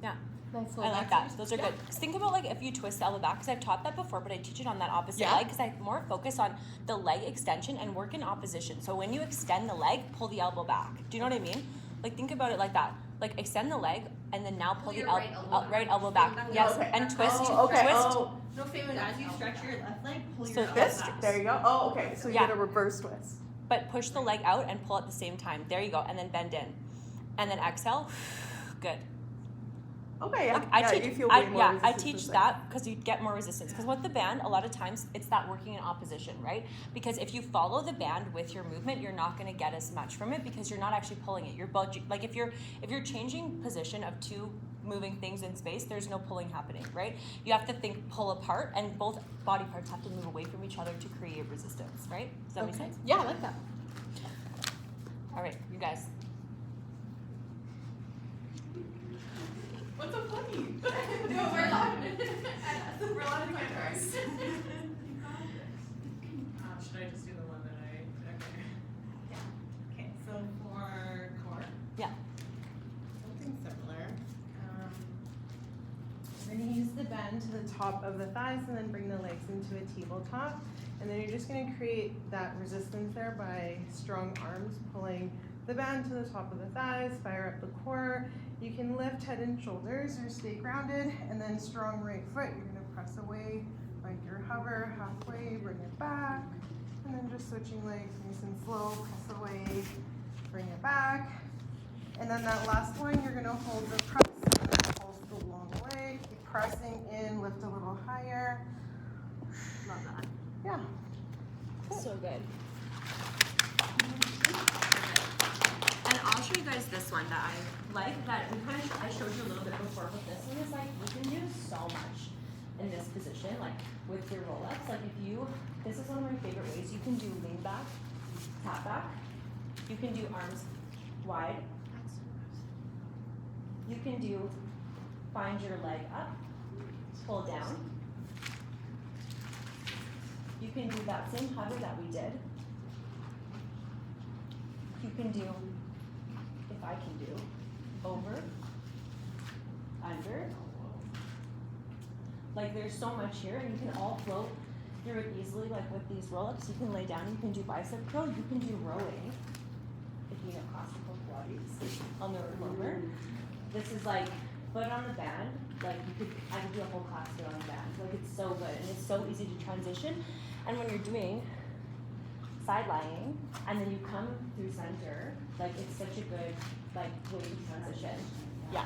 Yeah. Nice I like that. Those are good. Just think about like if you twist the elbow back, because I've taught that before, but I teach it on that opposite leg because I more focus on the leg extension and work in opposition. So when you extend the leg, pull the elbow back. Do you know what I mean? Like think about it like that. Like extend the leg and then now pull the right elbow back. Yes, and twist. Okay. Twist. Oh. No, Faye, as you stretch your left leg, pull your So elbow This? back. There you go. Oh, okay. So you Yeah. get a reverse twist. But push the leg out and pull at the same time. There you go. And then bend in. And then exhale. Good. Okay, yeah. Like I yeah, teach, you feel way more I resistance teach this way. that because you get more resistance. Because with the band, a lot of times it's that working in opposition, right? Because if you follow the band with your movement, you're not going to get as much from it because you're not actually pulling it. You're both like if you're changing position of two moving things in space, there's no pulling happening, right? You have to think pull apart, and both body parts have to move away from each other to create resistance, right? Does that make sense? Yeah, I like that. All right, you guys. What's so funny? No, we're laughing. We're laughing at ours. Should I just do the one that okay. Yeah. Okay, so for core. Yeah. Something similar. We're going to use the bend to the top of the thighs and then bring the legs into a tabletop. And then you're just going to create that resistance there by strong arms pulling the band to the top of the thighs, fire up the core. You can lift head and shoulders or stay grounded, and then strong right foot. You're going to press away like your hover halfway, bring it back, and then just switching legs nice and slow, press away, bring it back. And then that last one, you're going to hold the press and then pulse the long way. Keep pressing in, lift a little higher. Love that. Yeah. So good. And I'll show you guys this one that I like, that we kind of, I showed you a little bit before, but this one is like, you can do so much in this position, like with your roll-ups. Like if you, this is one of my favorite ways, you can do lean back, tap back. You can do arms wide. You can do, find your leg up, pull down. You can do that same hover that we did. You can do, if I can do, over, under. Like there's so much here, and you can all flow through it easily. Like with these roll-ups, you can lay down, you can do bicep curl, you can do rowing. If you know classical Pilates on the reformer. This is like, put it on the band. Like you could, I could do a whole class here on the band. Like it's so good, and it's so easy to transition. And when you're doing side lying, and then you come through center, like it's such a good like way to transition. Yeah.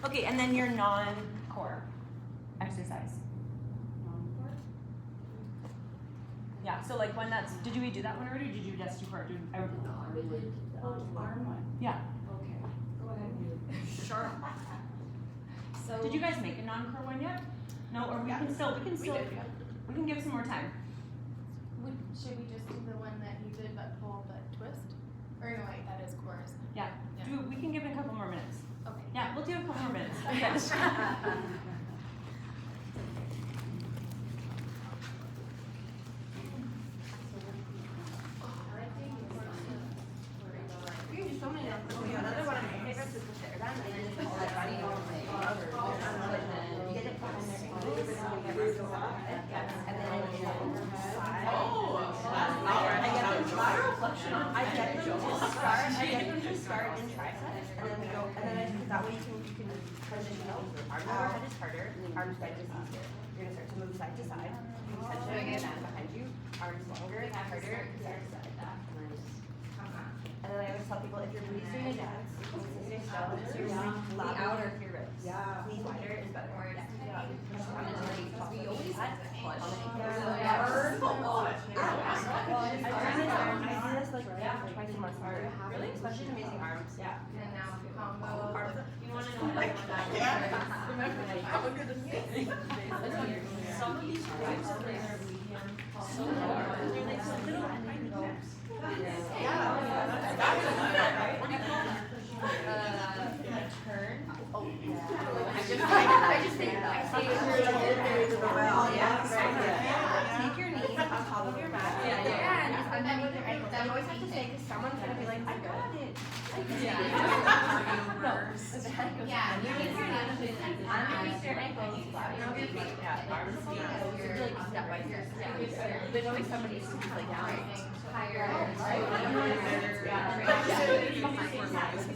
Okay, and then your non-core exercise. Non-core? Yeah, so like when that's, did we do that one already, or did you just do core? Arm one. Yeah. Okay. Go ahead. Sure. So Did you guys make a non-core one yet? No, or we can still, we can give some more time. Should we just do the one that you did but pull but twist? Or no, wait, that is core, isn't it? Yeah. Yeah. We can give it a couple more minutes. Okay. Yeah, we'll do a couple more minutes. Yes. you can do so many of them. Another one of my favorites is the sit down. They just all that body you get it behind their ankles, and then overhead. I get them to lateral flexion. I get them to start in triceps, and then we go, and then that way you can transition over. Arms overhead is harder, arms bend is easier. You're gonna start to move side to side. You can touch it again behind you. Arms longer, harder, side to side. And then I always tell people, if your booty's doing a dance, stay still, so you're really loud outer of your ribs. Yeah. Knees wider is better. We always push on the I do this like twice a month. Really? Especially amazing arms. Yeah. And now combo. You want to know what some of these grades are medium, so hard. They're like so little and they go. Turn. Oh, yeah. I just think take your knees on top of your mat and underneath your ankles. You always have to say, because someone's going to be like, I got it. No, Yeah. Underneath your ankles, flat your feet. Yeah, arms. Yeah. So you're like step by step. Yeah. There's always somebody who's like down. Higher.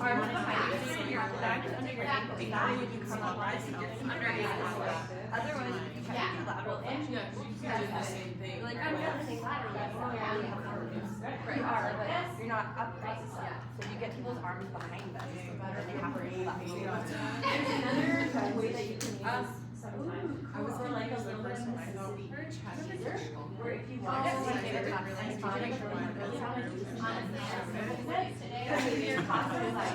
Arms behind you. Back under your ankles. That way you come up under your ankles. Otherwise, if you try to do lateral flexion, Yeah, you can do the same thing. you're like, I'm doing lateral. You are, but you're not upright. So you get people's arms behind them, and they have to pull that forward. There's another way that you can use sometimes. I was for like a little bit of her chest where if you want to like make it really fun, your class is like,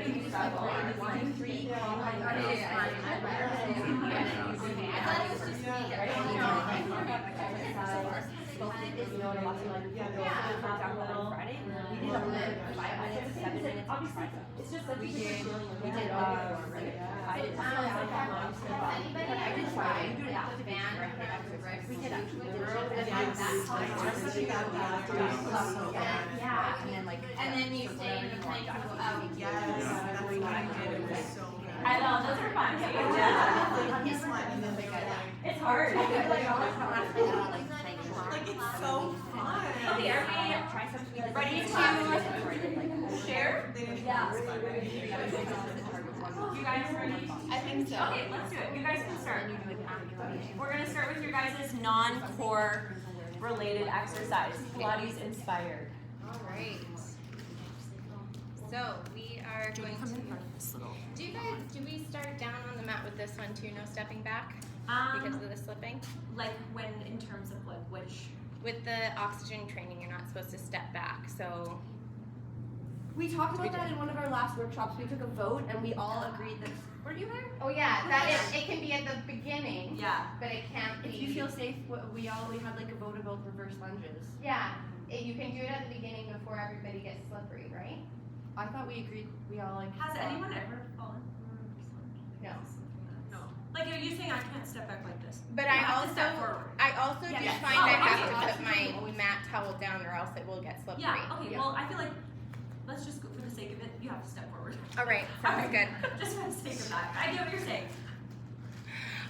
you struggle, 1, 3, you know, lots of like, Friday, we did 5 minutes, 7 minutes of tricep. It's just like we did Yeah. And then you stay in the plank and go out. Yes, that's what I did. It was so good. I know, those are fun. It's hard. Like it's so fun. Okay, are we ready to share? Yeah. You guys ready? I think so. Okay, let's do it. You guys can start. We're gonna start with your guys' non-core related exercise, Pilates inspired. All right. So we are going to. Do we start down on the mat with this one too? No stepping back because of the slipping. Like when in terms of like which? With the oxygen training, you're not supposed to step back. So We talked about that in one of our last workshops. We took a vote and we all agreed that. Were you there? oh yeah, that is. It can be at the beginning, Yeah. but it can't be. If you feel safe, we had like a vote about reverse lunges. Yeah, you can do it at the beginning before everybody gets slippery, right? I thought we agreed. We all like. Has anyone ever fallen? No. No. Like are you saying I can't step back like this? But You I have to step also, forward. I also Yeah, do yes. find Oh, I okay, have to that's put my true. mat towel down or else it will get slippery. Yeah. Okay. Well, I feel like let's just go for the sake of it. You have to step forward. All right, sounds good. Just for the sake of that. I get what you're saying.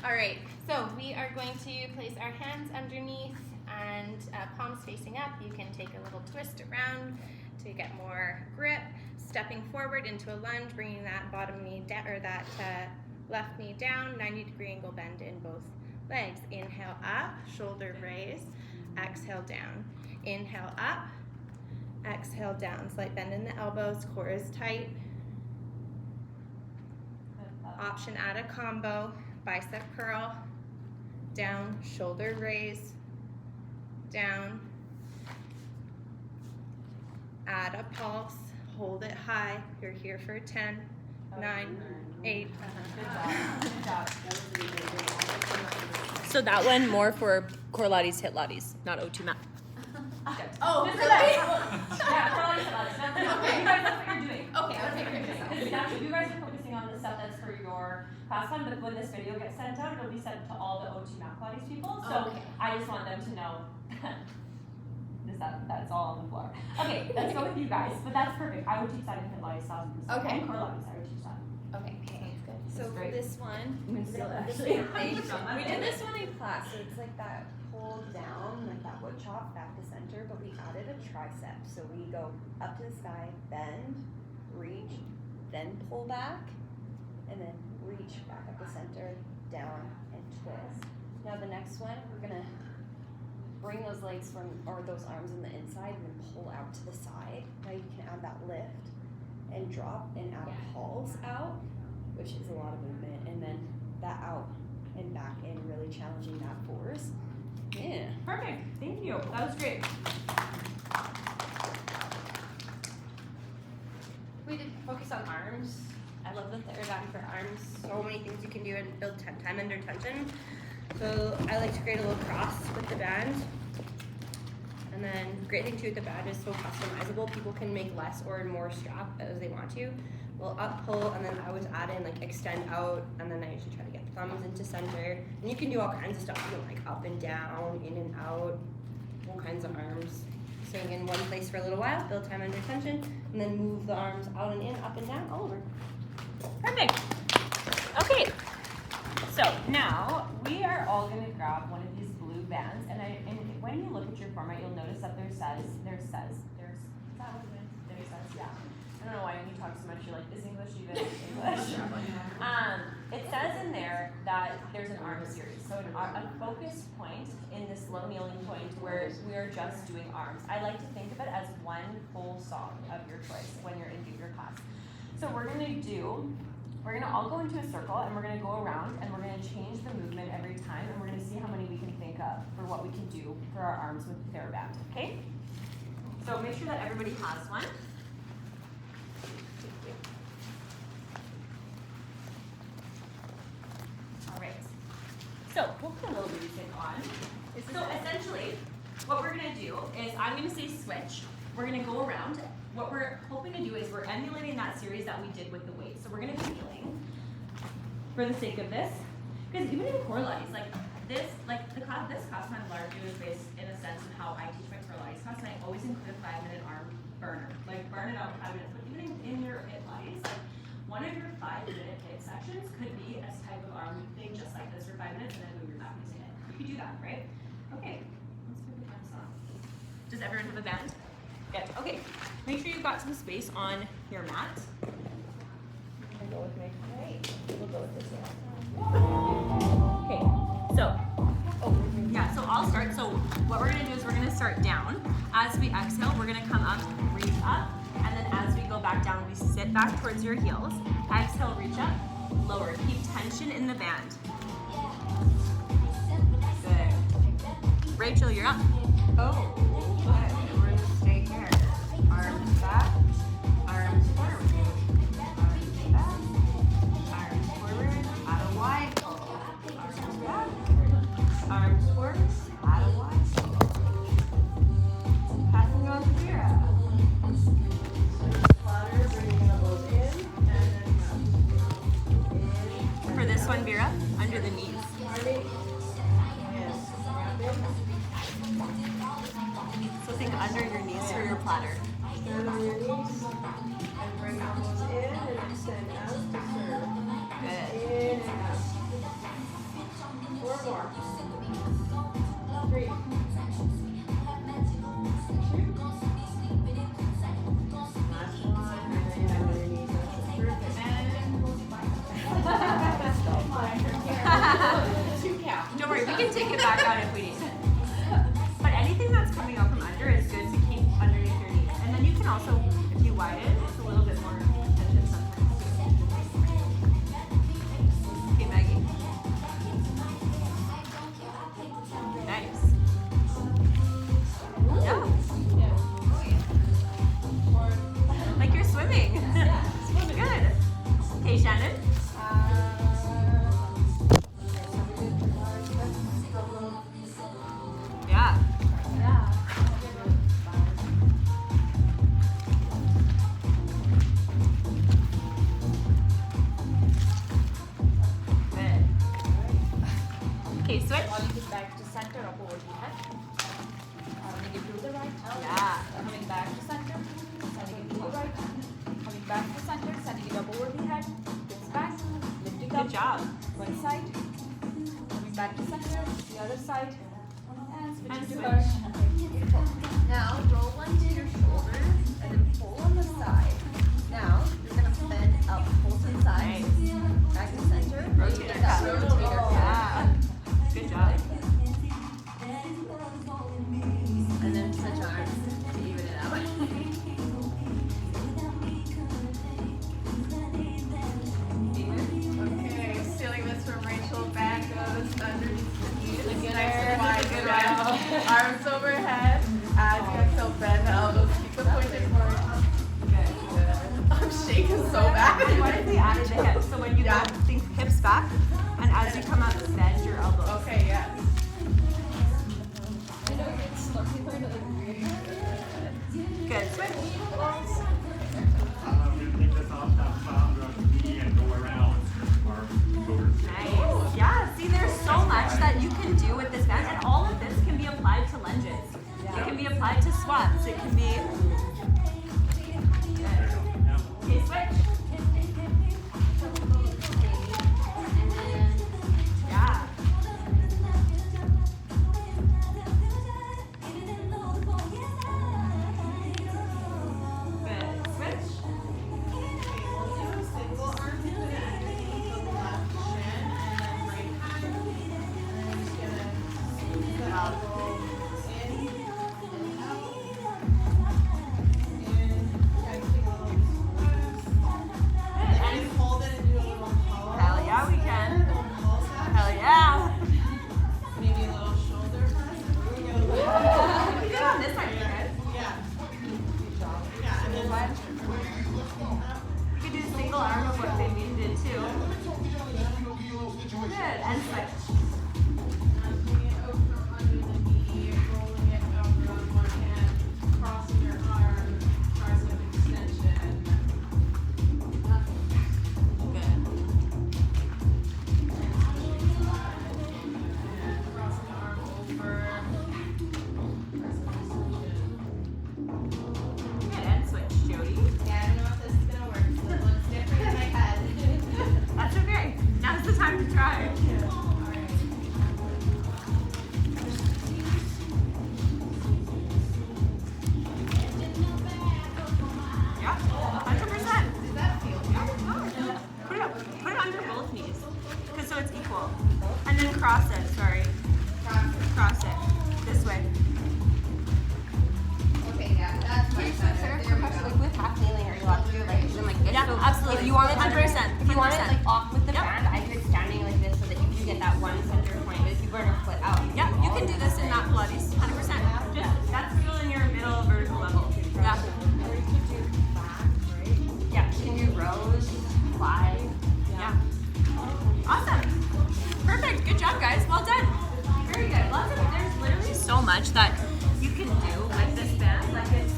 All right, so we are going to place our hands underneath and palms facing up. You can take a little twist around to get more grip. Stepping forward into a lunge, bringing that bottom knee down or that left knee down. 90-degree angle bend in both legs. Inhale up, shoulder raise. Exhale down. Inhale up. Exhale down. Slight bend in the elbows. Core is tight. Option add a combo. Bicep curl. Down. Shoulder raise. Down. Add a pulse. Hold it high. You're here for 10, 9, 8. So that one more for core lattes, hit lattes, not O2 mat. Oh, Just really? yeah, core lattes, hit lattes. That's Okay. You guys, that's what you're doing. Okay, great. You guys are focusing on the stuff that's for your class time, but when this video gets sent out, it'll be sent to all the O2 mat Pilates people. So Okay. I just want them to know that's all on the floor. Okay, let's go with you guys. But that's perfect. I would teach that in Pilates classes. Okay. And core lattes, I would teach that. Okay, sounds good. So for great. this one, I'm gonna steal that. we did this one in class. So it's like that pull down, like that wood chop back to center, but we added a tricep. So we go up to the sky, bend, reach, then pull back, and then reach back up the center, down, and twist. Now the next one, we're gonna bring those legs or those arms on the inside and then pull out to the side. Now you can add that lift and drop and add a pulse out, which is a lot of movement, and then that out and back in, really challenging that force. Yeah. Perfect. Thank you. That was great. We did focus on arms. I love the third arm for arms. So many things you can do and build time under tension. So I like to create a little cross with the band. And then great thing too with the band is so customizable. People can make less or more strap as they want to. We'll up pull and then I always add in like extend out and then I usually try to get thumbs into center. And you can do all kinds of stuff, you know, like up and down, in and out, all kinds of arms. Staying in one place for a little while, build time under tension, and then move the arms out and in, up and down, all over. Perfect. Okay. So now we are all going to grab one of these blue bands, and when you look at your format, you'll notice that there says, yeah. I don't know why when you talk so much, you're like, is English even English? It says in there that there's an arm series. So a focus point in this low kneeling point where we are just doing arms. I like to think of it as one full song of your choice when you're in your class. So we're gonna all go into a circle and we're gonna go around and we're gonna change the movement every time and we're gonna see how many we can think of for what we can do for our arms with the TheraBand, okay? So make sure that everybody has one. So we'll put a little music on. So essentially, what we're gonna do is I'm gonna say switch. We're gonna go around. What we're hoping to do is we're emulating that series that we did with the weight. So we're gonna be kneeling for the sake of this. Because even in core Pilates, this class I'm largely is based in a sense of how I teach my core Pilates class, and I always include a 5-minute arm burner. Like burn it out in 5 minutes. But even in your Pilates, one of your 5-minute hit sections could be a type of arm thing just like this for 5 minutes and then move your back using it. You could do that, right? Okay, let's put the hands on. Does everyone have a band? Good, okay. Make sure you've got some space on your mat. We'll go with my We'll go with this one. Okay, so I'll start. So what we're gonna do is we're gonna start down. As we exhale, we're gonna come up, reach up, and then as we go back down, we sit back towards your heels. Exhale, reach up, lower. Keep tension in the band. Good. Rachel, you're up. Oh, good. We're gonna stay here. Arms back, arms forward. Arms back, arms forward, out of wide fold. Arms back, arms forward, out of wide fold. Passing on to Vera. Flatter, bringing elbows in, and then up. For this one, Vera, under the knees. Yes, grab it. So think under your knees for your platter. Stand on your knees, and bring elbows in, and extend out to serve. Good. In and out. 4 more. 3. 2. Last one, and then you have on your knees. That's perfect. 2 count. Don't worry, we can take it back out if we need it. But anything that's coming out from under is good to keep underneath your knees. And then you can also, if you widen, it's a little bit more tension sometimes too. Okay, Maggie. Nice. Yeah. Like you're swimming. Good. Okay, Shannon. Yeah. Good. Okay, switch. Rolling it back to center of over the head. Sending it to the right. Yeah. Coming back to center. Sending it to the right. Coming back to center. Sending it up over the head. Goes back. Lifting up. Good job. One side. Coming back to center. The other side. And switching And to switch. her. Now roll onto your shoulders and then pull on the side. Now you're gonna bend up, pull to the side, back to center, rotate it up, rotator. Yeah. Good job. And then switch arms to even it out. Okay, stealing this from Rachel. Back goes underneath the knees. Look at Nice her. and wide, Look good at round. her. Arms overhead. As you exhale, bend the elbows, keep the pointed forward. Good. I'm shaking so bad. What if we added the hips? So when you go, think hips back, and as you come up, bend your elbows. Okay, yes. Good. Switch. Take this off that sound of the knee and go around. Arms over. Nice. Yeah. See, there's so much that you can do with this band, and all of this can be applied to lunges. You can can be applied to squats. It can be. Okay, switch. Yeah. Good. Switch. We'll do a single arm lifting for the left shin and then right hand. And I'm just gonna squeeze the elbow in and out. In, kind of take a little twist. And then just hold it and do a little pulse. Hell yeah, we can. A little pulse Hell yeah. maybe a little shoulder press. We get a little. We did on this side, you guys. Yeah. Yeah, and then What? You could do a single arm of what Baby did too. Good. And switch. bringing it out from under the knee, rolling it over on one hand, crossing your arm, tricep extension. Good. Crossing the arm over, tricep extension. Good. And switch, Jody. Yeah, I don't know if this is gonna work, so it looks different in my head. That's okay. Now's the time to try. Yeah, 100%. Does that feel good? Put it up. Put it under both knees, cause so it's equal. And then cross it. Sorry. Cross it. This way. Okay, yeah, that's much better. There we go. Like with half kneeling, are you allowed to do it like even like this? Yeah, So absolutely. If you want it 100%. if you want it like off with the Yep. band, I do it standing like this so that you do get that one center point. But if you burn your foot out, Yeah, you can do this in Mat Pilates. 100%. Just that's still in your middle vertical level. Yeah. Or you could do back, right? Yeah, you can do rows, fly. Yeah. Awesome. Perfect. Good job, guys. Well done. Very good. Lots of there's literally so much that you can do with this band. Like it's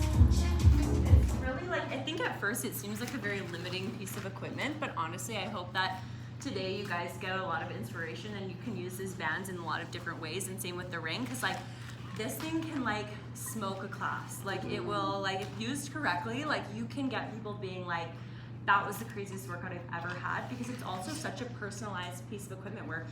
really like I think at first it seems like a very limiting piece of equipment, but honestly I hope that today you guys get a lot of inspiration and you can use these bands in a lot of different ways, and same with the ring, because like this thing can like smoke a class. Like it will, like if used correctly, like you can get people being like, that was the craziest workout I've ever had, because it's also such a personalized piece of equipment where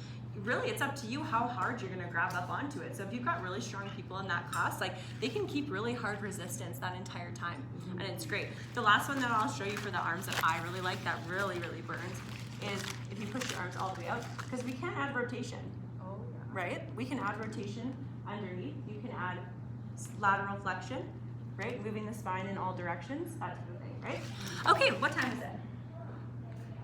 really it's up to you how hard you're gonna grab up onto it. So if you've got really strong people in that class, like they can keep really hard resistance that entire time, and it's great. The last one that I'll show you for the arms that I really like, that really burns, is if you push your arms all the way out, because we can add rotation. Oh yeah. Right? We can add rotation underneath. You can add lateral flexion, right? Moving the spine in all directions, that type of thing, right? Okay, what time is it?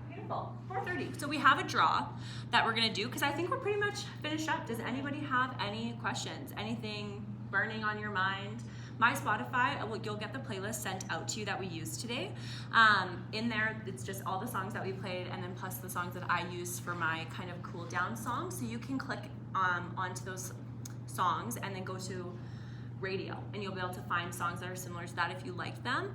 Beautiful, 4:30. So we have a draw that we're gonna do, because I think we're pretty much finished up. Does anybody have any questions? Anything burning on your mind? My Spotify, you'll get the playlist sent out to you that we used today. In there, it's just all the songs that we played, and then plus the songs that I used for my kind of cool down songs. So you can click onto those songs and then go to radio, and you'll be able to find songs that are similar to that if you like them.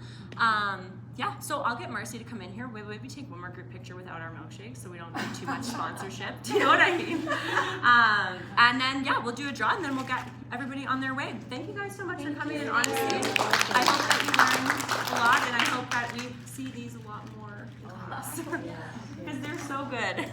Yeah, so I'll get Marcy to come in here. Maybe take one more group picture without our milkshakes so we don't need too much sponsorship. Do you know what I mean? And then, yeah, we'll do a draw, and then we'll get everybody on their way. Thank you guys so much for coming in, honestly. I hope that you learned a lot, and I hope that we see these a lot more in class, because they're so good.